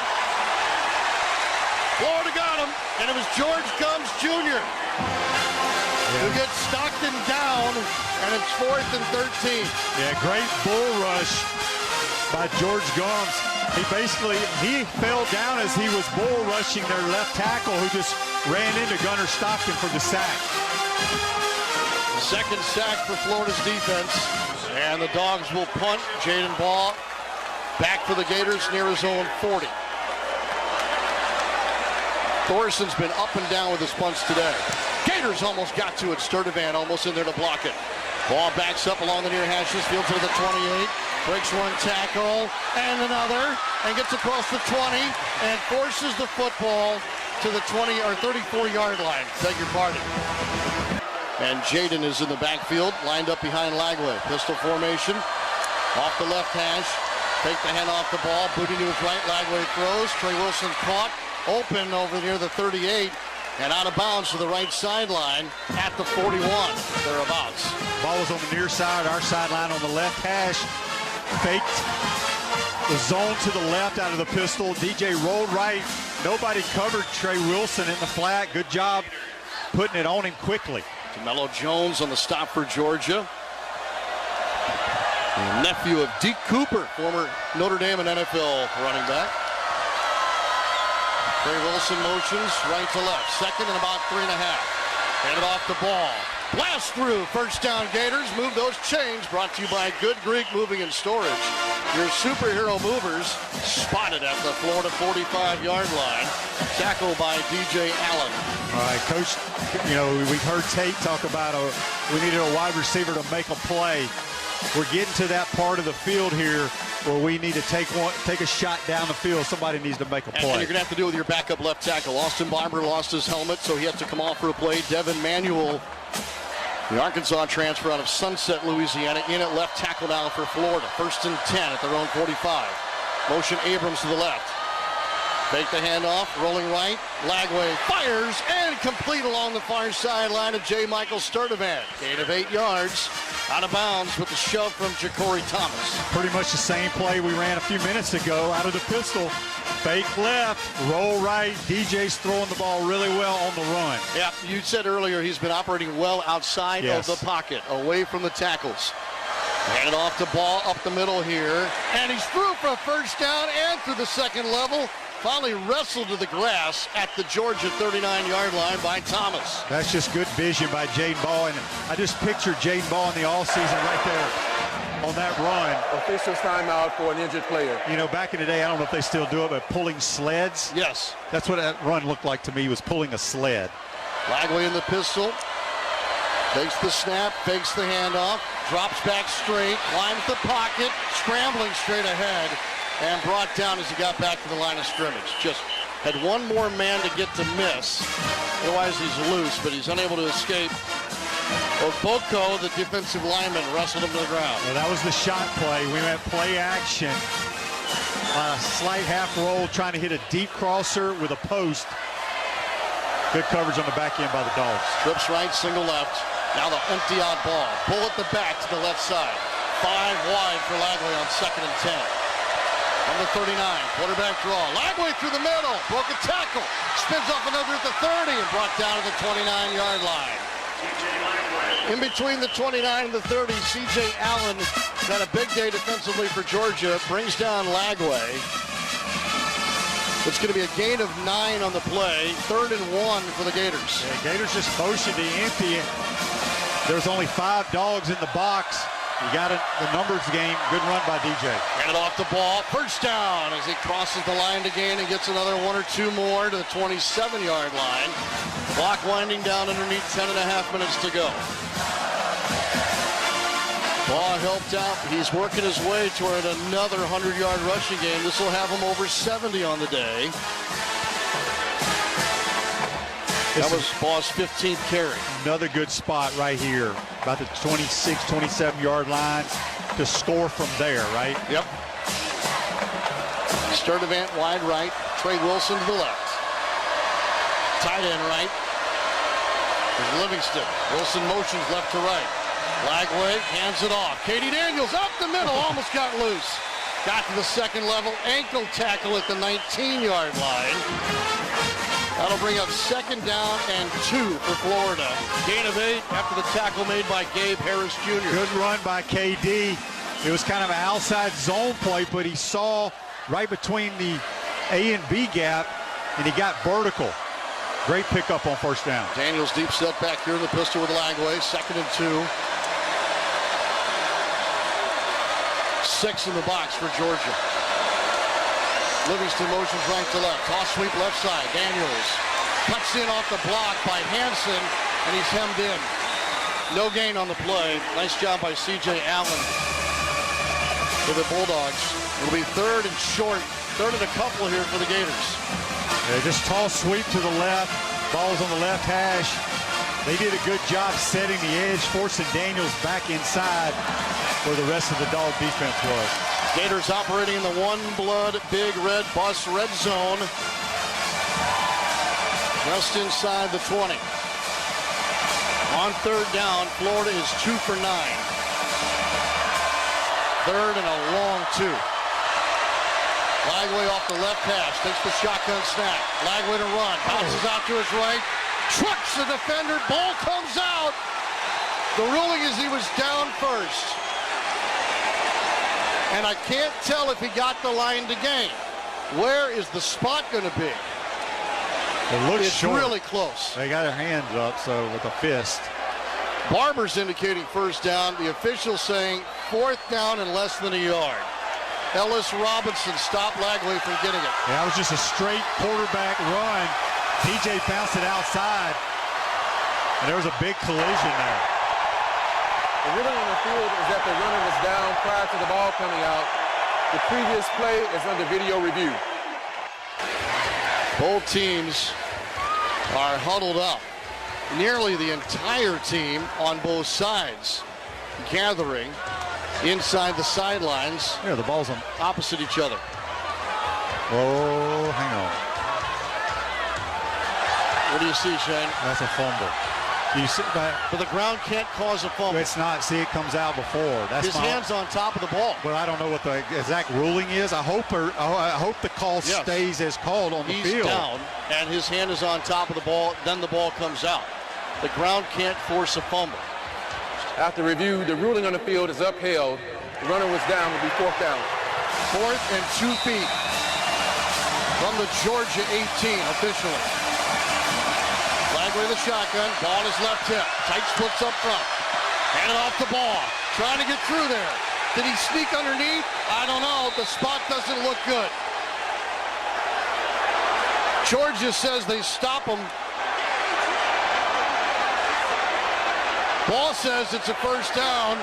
Florida got him, and it was George Gumbs Jr. who gets Stockton down, and it's 4th and 13.
Yeah, great bull rush by George Gumbs. He fell down as he was bull rushing their left tackle, who just ran into Gunnar Stockton for the sack.
Second sack for Florida's defense, and the Dogs will punt. Jaden Ball back for the Gators near his own 40. Thorson's been up and down with his punts today. Gators almost got to it. Sturtevant almost in there to block it. Ball backs up along the near hashes, fields to the 28, breaks one tackle and another, and gets across the 20 and forces the football to the 20 or 34-yard line. Beg your pardon. And Jaden is in the backfield, lined up behind Lagway. Pistol formation, off the left hash, take the hand off the ball, booty to his right, Lagway throws. Trey Wilson caught, open over near the 38, and out of bounds to the right sideline at the 41, thereabouts.
Ball was on the near side, our sideline on the left hash. Faked the zone to the left out of the pistol. DJ rolled right. Nobody covered Trey Wilson in the flat. Good job putting it on him quickly.
DeMello Jones on the stop for Georgia. The nephew of Deke Cooper, former Notre Dame and NFL running back. Trey Wilson motions right to left. 2nd and about 3.5. Handed off the ball. Blast through. First down, Gators. Move those chains. Brought to you by Good Greek Moving and Storage. Your superhero movers spotted at the Florida 45-yard line. Tackled by DJ Allen.
All right, Coach, we've heard Tate talk about we needed a wide receiver to make a play. We're getting to that part of the field here where we need to take a shot down the field. Somebody needs to make a play.
And you're going to have to do it with your backup left tackle. Austin Barber lost his helmet, so he had to come off for a play. Devin Manuel, the Arkansas transfer out of Sunset, Louisiana, in at left tackle now for Florida. 1st and 10 at their own 45. Motion Abrams to the left. Take the handoff, rolling right. Lagway fires and complete along the far sideline of J. Michael Sturtevant. Gain of 8 yards. Out of bounds with the shove from Ja'Cory Thomas.
Pretty much the same play we ran a few minutes ago out of the pistol. Fake left, roll right. DJ's throwing the ball really well on the run.
Yeah, you said earlier he's been operating well outside of the pocket, away from the tackles. Handed off the ball up the middle here. And he's through for a first down and through the second level. Finally wrestled to the grass at the Georgia 39-yard line by Thomas.
That's just good vision by Jaden Ball. And I just pictured Jaden Ball in the offseason right there on that run.
Official's timeout for an injured player.
Back in the day, I don't know if they still do it, but pulling sleds.
Yes.
That's what that run looked like to me. He was pulling a sled.
Lagway in the pistol. Takes the snap, fakes the handoff, drops back straight, climbs the pocket, scrambling straight ahead, and brought down as he got back to the line of scrimmage. Just had one more man to get to miss. Otherwise, he's loose, but he's unable to escape. Oboko, the defensive lineman, wrestled him to the ground.
Well, that was the shot play. We went play action. A slight half roll, trying to hit a deep crosser with a post. Good coverage on the back end by the Dogs.
Trips right, single left. Now the empty out ball. Pull at the back to the left side. 5 wide for Lagway on 2nd and 10. On the 39, quarterback draw. Lagway through the middle, broke a tackle. Spins off another at the 30 and brought down to the 29-yard line. In between the 29 and the 30, C.J. Allen got a big day defensively for Georgia. Brings down Lagway. It's going to be a gain of 9 on the play. 3rd and 1 for the Gators.
Yeah, Gators just motioned to empty. There's only 5 Dogs in the box. You got it, the numbers game. Good run by DJ.
Handed off the ball. First down as he crosses the line to gain and gets another 1 or 2 more to the 27-yard line. Clock winding down underneath 10.5 minutes to go. Ball helped out. He's working his way toward another 100-yard rushing game. This will have him over 70 on the day. That was Ball's 15th carry.
Another good spot right here, about the 26, 27-yard line to score from there, right?
Yep. Sturdivant wide right. Trey Wilson to the left. Tight end right. There's Livingston. Wilson motions left to right. Lagway hands it off. Katie Daniels up the middle. Almost got loose. Got to the second level. Ankle tackle at the 19-yard line. That'll bring up second down and 2 for Florida. Gain of 8 after the tackle made by Gabe Harris Jr.
Good run by KD. It was kind of an outside zone play, but he saw right between the A and B gap, and he got vertical. Great pickup on first down.
Daniels deep set back here in the pistol with Lagway. Second and 2. 6 in the box for Georgia. Livingston motions right to left. Toss sweep left side. Daniels cuts in off the block by Hansen, and he's hemmed in. No gain on the play. Nice job by C.J. Allen for the Bulldogs. It'll be third and short. Third and a couple here for the Gators.
Yeah, just toss sweep to the left. Ball's on the left hash. They did a good job setting the edge, forcing Daniels back inside where the rest of the Dog defense was.
Gators operating in the one blood big red bus red zone. Just inside the 20. On third down, Florida is 2 for 9. Third and a long 2. Lagway off the left hash, takes the shotgun snap. Lagway to run, bounces out to his right, trucks the defender, ball comes out. The ruling is he was down first. And I can't tell if he got the line to gain. Where is the spot going to be?
It looks
it's
short.
Really close.
They got their hands up, so with a fist.
Barber's indicating first down. The official saying fourth down and less than a yard. Ellis Robinson stopped Lagway from getting it.
Yeah, that was just a straight quarterback run. TJ bounced it outside, and there was a big collision there.
The ruling on the field is that the runner was down prior to the ball coming out. The previous play is under video review.
Both teams are huddled up. Nearly the entire team on both sides gathering inside the sidelines.
Yeah, the ball's on
opposite each other.
Oh, hang on.
What do you see, Shane?
That's a fumble. You see that?
But the ground can't cause a fumble.
It's not. See, it comes out before. That's
his hand's on top of the ball.
But I don't know what the exact ruling is. I hope the call stays as called on the field.
He's down, and his hand is on top of the ball. Then the ball comes out. The ground can't force a fumble.
After review, the ruling on the field is upheld. The runner was down, will be fourth down.
4th and 2 feet from the Georgia 18 officially. Lagway the shotgun, ball is left hip. Tight splits up front. Handed off the ball. Trying to get through there. Did he sneak underneath? I don't know. The spot doesn't look good. Georgia says they stop him. Ball says it's a first down.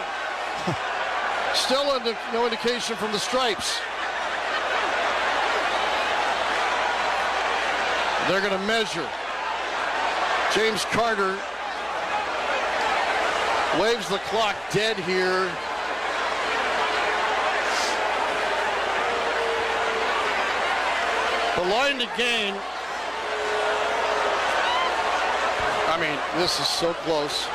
Still no indication from the stripes. They're going to measure. James Carter waves the clock dead here. The line to gain. I mean, this is so close.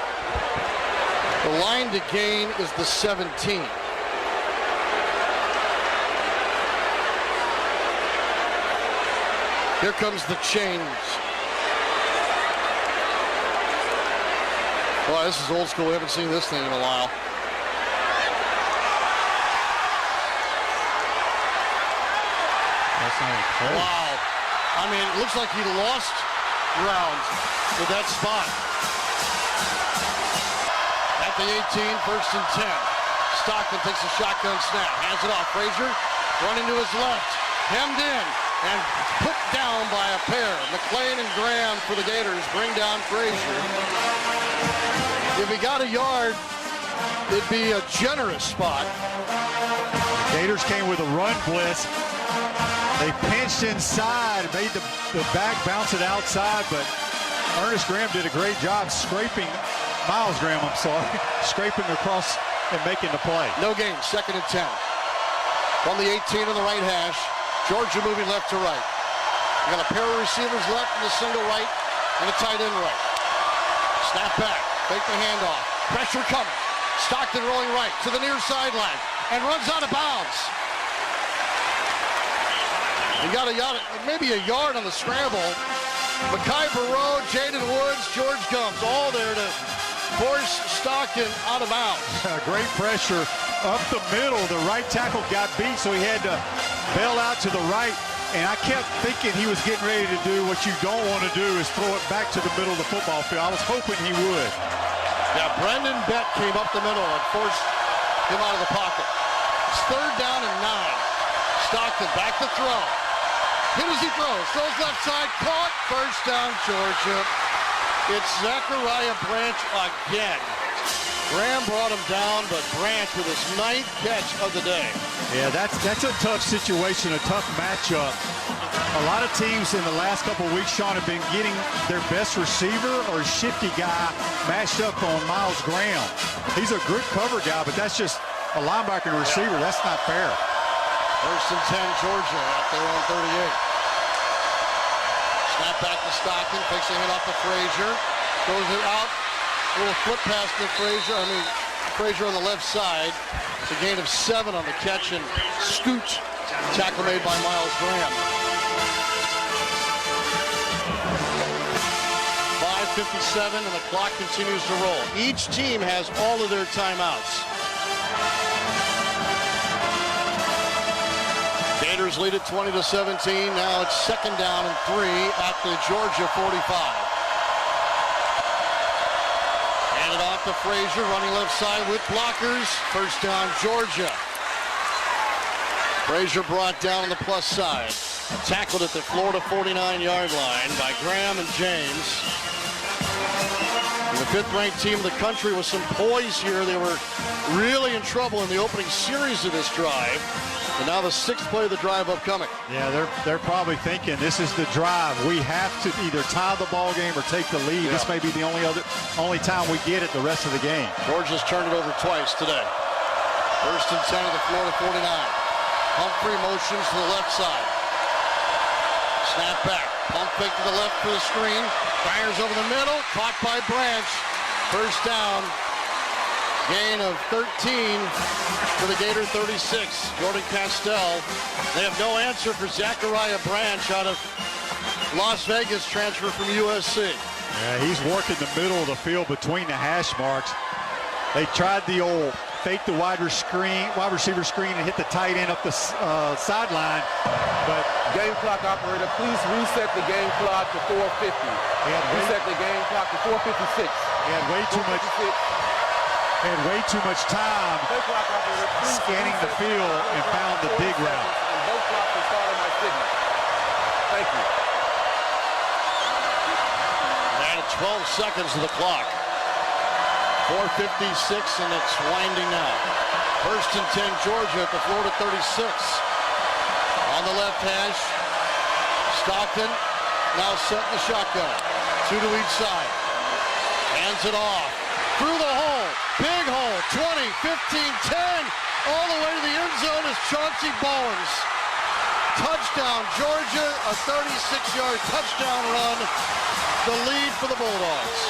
The line to gain is the 17. Here comes the change. Boy, this is old school. We haven't seen this thing in a while.
That's not even close.
Wow. I mean, it looks like he lost ground with that spot. At the 18, 1st and 10. Stockton takes a shotgun snap. Hands it off. Frazier running to his left. Hemmed in and put down by a pair. McLean and Graham for the Gators bring down Frazier. If he got a yard, it'd be a generous spot.
Gators came with a run blitz. They pinched inside, made the back bounce it outside, but Ernest Graham did a great job scraping, Miles Graham, I'm sorry, scraping across and making the play.
No gain, 2nd and 10. From the 18 on the right hash, Georgia moving left to right. You got a pair of receivers left and a single right and a tight end right. Snap back, fake the handoff. Pressure coming. Stockton rolling right to the near sideline and runs out of bounds. You got maybe a yard on the scramble. Mekhi Barreau, Jaden Woods, George Gums, all there to force Stockton out of bounds.
Great pressure up the middle. The right tackle got beat, so he had to bail out to the right. And I kept thinking he was getting ready to do what you don't want to do, is throw it back to the middle of the football field. I was hoping he would.
Yeah, Brendan Bett came up the middle and forced him out of the pocket. It's 3rd down and 9. Stockton back to throw. Hit as he throws. Throws left side. Caught. 1st down, Georgia. It's Zachariah Branch again. Graham brought him down, but Branch with his 9th catch of the day.
Yeah, that's a tough situation, a tough matchup. A lot of teams in the last couple of weeks, Sean, have been getting their best receiver or shifty guy matched up on Miles Graham. He's a good cover guy, but that's just a linebacker and receiver. That's not fair.
1st and 10, Georgia out there on 38. Snap back to Stockton, takes a hit off to Frazier, throws it out. A little flip pass to Frazier on the left side. It's a gain of 7 on the catch and scoot. Tackle made by Miles Graham. 5:57 and the clock continues to roll. Each team has all of their timeouts. Gators lead at 20-17. Now it's 2nd down and 3 at the Georgia 45. Handed off to Frazier, running left side with blockers. 1st down, Georgia. Frazier brought down on the plus side. Tackled at the Florida 49-yard line by Graham and James. And the 5th-ranked team in the country with some poise here. They were really in trouble in the opening series of this drive. And now the 6th play of the drive upcoming.
Yeah, they're probably thinking this is the drive. We have to either tie the ball game or take the lead.
Yeah.
This may be the only time we get it the rest of the game.
Georgia's turned it over twice today. 1st and 10 of the Florida 49. Humphrey motions to the left side. Snap back. Pump fake to the left for the screen. Fires over the middle. Caught by Branch. 1st down. Gain of 13 for the Gator 36. Jordan Castell. They have no answer for Zachariah Branch out of Las Vegas, transfer from USC.
Yeah, he's working the middle of the field between the hash marks. They tried the old fake the wide receiver screen and hit the tight end up the sideline. But
Game clock operator, please reset the game clock to 4:50. Reset the game clock to 4:56.
He had way too much time scanning the field and found the dig route.
And both clocks will start on my signal. Thank you.
And 12 seconds of the clock. 4:56 and it's winding now. 1st and 10 Georgia at the Florida 36. On the left hash, Stockton now set the shotgun. 2 to each side. Hands it off. Through the hole. Big hole. 20, 15, 10. All the way to the end zone is Chauncey Bowens. Touchdown, Georgia. A 36-yard touchdown run. The lead for the Bulldogs.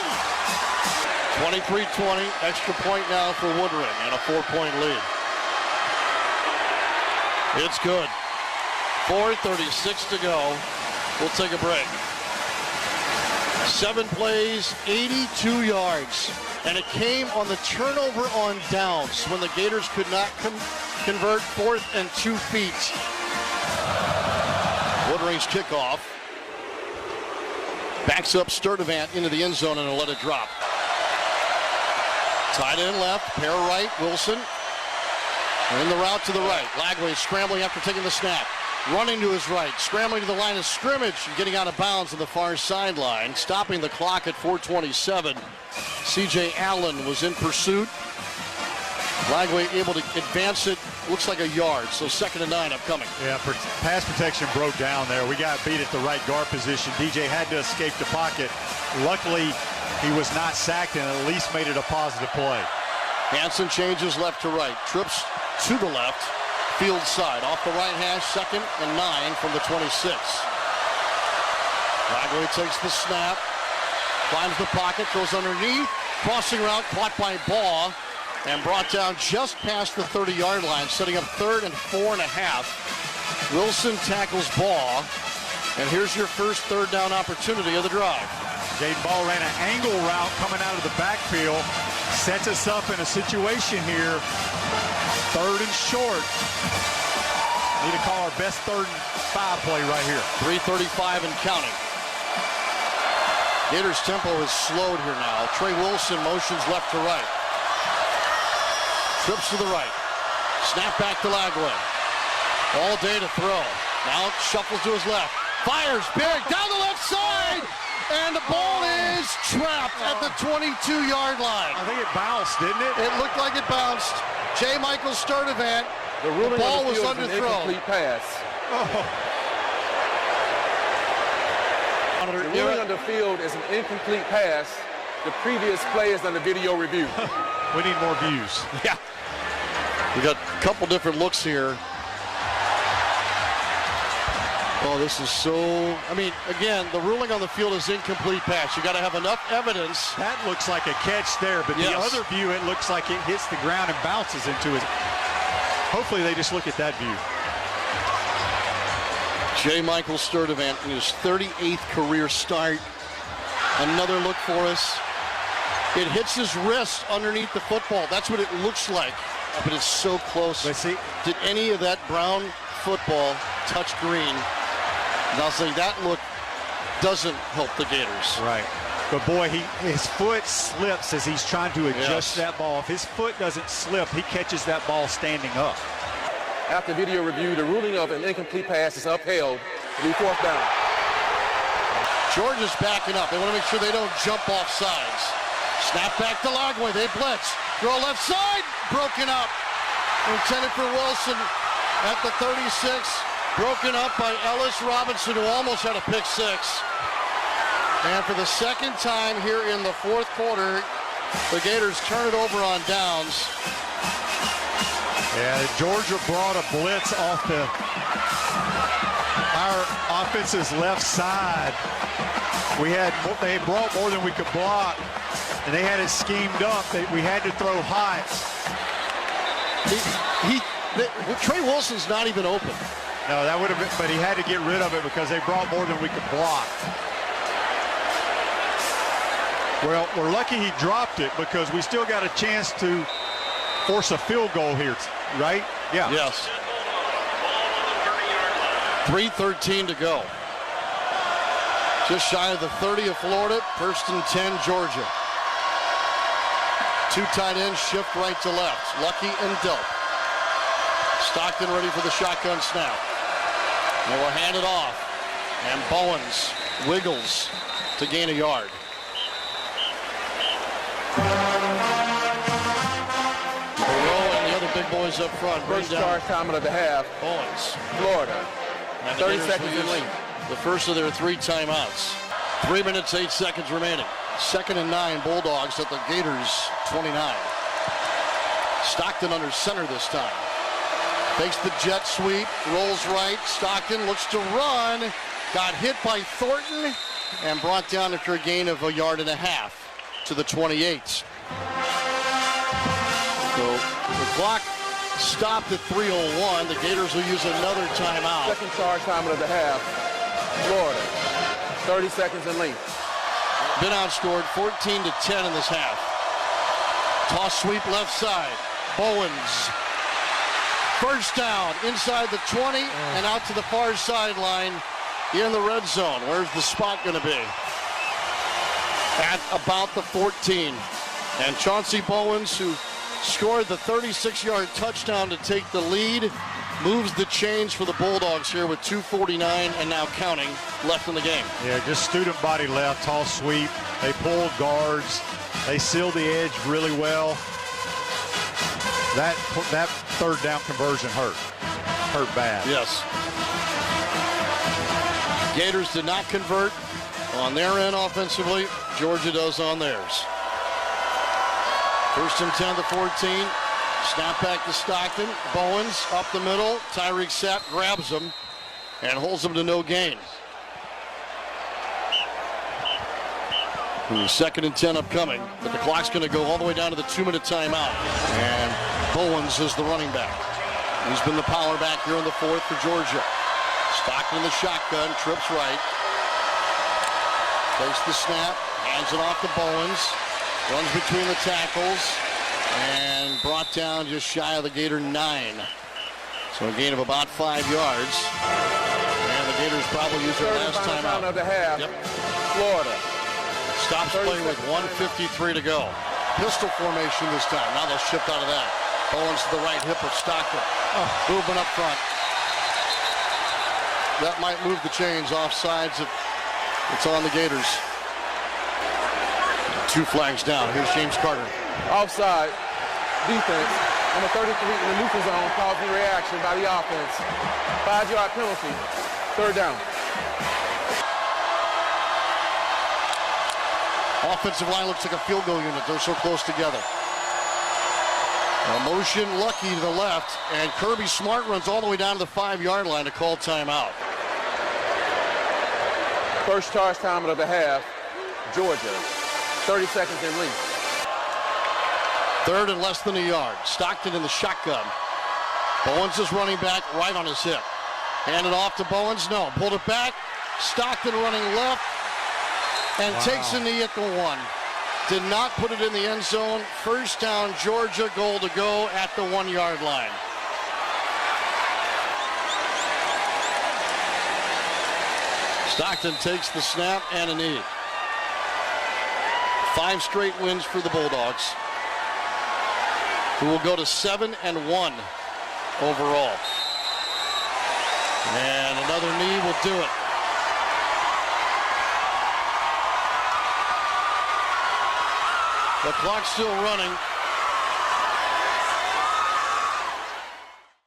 23-20. Extra point now for Woodring and a 4-point lead. It's good. 4:36 to go. We'll take a break. 7 plays, 82 yards. And it came on the turnover on downs when the Gators could not convert 4th and 2 feet. Woodring's kickoff. Backs up Sturdivant into the end zone and will let it drop. Tight end left, pair right, Wilson. In the route to the right. Lagway scrambling after taking the snap. Running to his right, scrambling to the line of scrimmage and getting out of bounds on the far sideline. Stopping the clock at 4:27. C.J. Allen was in pursuit. Lagway able to advance it looks like a yard. So 2nd and 9 upcoming.
Yeah, pass protection broke down there. We got beat at the right guard position. DJ had to escape the pocket. Luckily, he was not sacked and at least made it a positive play.
Hansen changes left to right, trips to the left, field side, off the right hash, 2nd and 9 from the 26. Ragley takes the snap, climbs the pocket, throws underneath, crossing route, caught by Baugh, and brought down just past the 30-yard line, setting up 3rd and 4.5. Wilson tackles Baugh, and here's your first 3rd down opportunity of the drive.
Jaden Ball ran an angle route coming out of the backfield. Sets us up in a situation here. 3rd and short. Need to call our best 3rd and 5 play right here.
3:35 and counting. Gators' tempo is slowed here now. Trey Wilson motions left to right. Trips to the right. Snap back to Lagway. All day to throw. Now shuffles to his left. Fires big down the left side. And the ball is trapped at the 22-yard line.
I think it bounced, didn't it?
It looked like it bounced. J. Michael Sturdivant. The ball was underthrown.
Pass.
Oh.
The ruling on the field is an incomplete pass. The previous play is under video review.
We need more views.
Yeah. We got a couple different looks here. Oh, this is so, I mean, again, the ruling on the field is incomplete pass. You got to have enough evidence.
That looks like a catch there, but
Yes.
the other view, it looks like it hits the ground and bounces into it. Hopefully they just look at that view.
J. Michael Sturdivant in his 38th career start. Another look for us. It hits his wrist underneath the football. That's what it looks like, but it's so close.
But see,
did any of that brown football touch green? And I'll say that look doesn't help the Gators.
right. But boy, his foot slips as he's trying to adjust that ball. If his foot doesn't slip, he catches that ball standing up.
After video review, the ruling of an incomplete pass is upheld. It'll be 4th down.
Georgia's backing up. They want to make sure they don't jump off sides. Snap back to Lagway. They blitz. Throw left side. Broken up. Intended for Wilson at the 36. Broken up by Ellis Robinson, who almost had a pick 6. And for the 2nd time here in the 4th quarter, the Gators turn it over on downs.
Yeah, Georgia brought a blitz off our offense's left side. They brought more than we could block, and they had it schemed up. We had to throw hot.
Trey Wilson's not even open.
No, that would have been, but he had to get rid of it because they brought more than we could block. Well, we're lucky he dropped it because we still got a chance to force a field goal here, right? Yeah.
Yes. 3:13 to go. Just shy of the 30 of Florida, 1st and 10, Georgia. 2 tight ends shift right to left. Lucky and Delp. Stockton ready for the shotgun snap. They will hand it off. And Bowens wiggles to gain a yard. And the other big boys up front.
First charge time of the half.
Bowens.
Florida.
And
30
Gators
seconds
will
in
use
length.
the first of their 3 timeouts. 3 minutes, 8 seconds remaining. 2nd and 9, Bulldogs at the Gators 29. Stockton under center this time. Takes the jet sweep, rolls right. Stockton looks to run. Got hit by Thornton and brought down after a gain of 1.5 yards to the 28. So the clock stopped at 3:01. The Gators will use another timeout.
Second charge time of the half. Florida. 30 seconds in length.
Been outscored 14-10 in this half. Toss sweep left side. Bowens. First down inside the 20 and out to the far sideline in the red zone. Where's the spot going to be? At about the 14. And Chauncey Bowens, who scored the 36-yard touchdown to take the lead, moves the chains for the Bulldogs here with 2:49 and now counting left in the game.
Yeah, just student body left, tall sweep. They pulled guards. They sealed the edge really well. That third down conversion hurt bad.
Yes. Gators did not convert on their end offensively. Georgia does on theirs. 1st and 10 to 14. Snap back to Stockton. Bowens up the middle. Tyreek Sapp grabs him and holds him to no gain. 2nd and 10 upcoming, but the clock's going to go all the way down to the 2-minute timeout. And Bowens is the running back. He's been the power back here in the 4th for Georgia. Stockton in the shotgun, trips right. Takes the snap, hands it off to Bowens. Runs between the tackles and brought down just shy of the Gator 9. So a gain of about 5 yards. And the Gators probably use their last timeout
of the half.
Yep.
Florida.
Stops playing with 1:53 to go. Pistol formation this time. Now they'll shift out of that. Bowens to the right hip of Stockton. Movement up front. That might move the chains offsides. It's on the Gators. 2 flags down. Here's James Carter.
Offside. Defense. Number 33 in the neutral zone causing reaction by the offense. 5-yard penalty. 3rd down.
Offensive line looks like a field goal unit. They're so close together. A motion Lucky to the left, and Kirby Smart runs all the way down to the 5-yard line to call timeout.
First charge time of the half. Georgia. 30 seconds in lead.
3rd and less than a yard. Stockton in the shotgun. Bowens is running back right on his hip. Handed off to Bowens. No. Pulled it back. Stockton running left. And takes a knee at the 1. Did not put it in the end zone. 1st down, Georgia, goal to go at the 1-yard line. Stockton takes the snap and a knee. 5 straight wins for the Bulldogs, who will go to 7-1 overall. And another knee will do it. The clock's still running.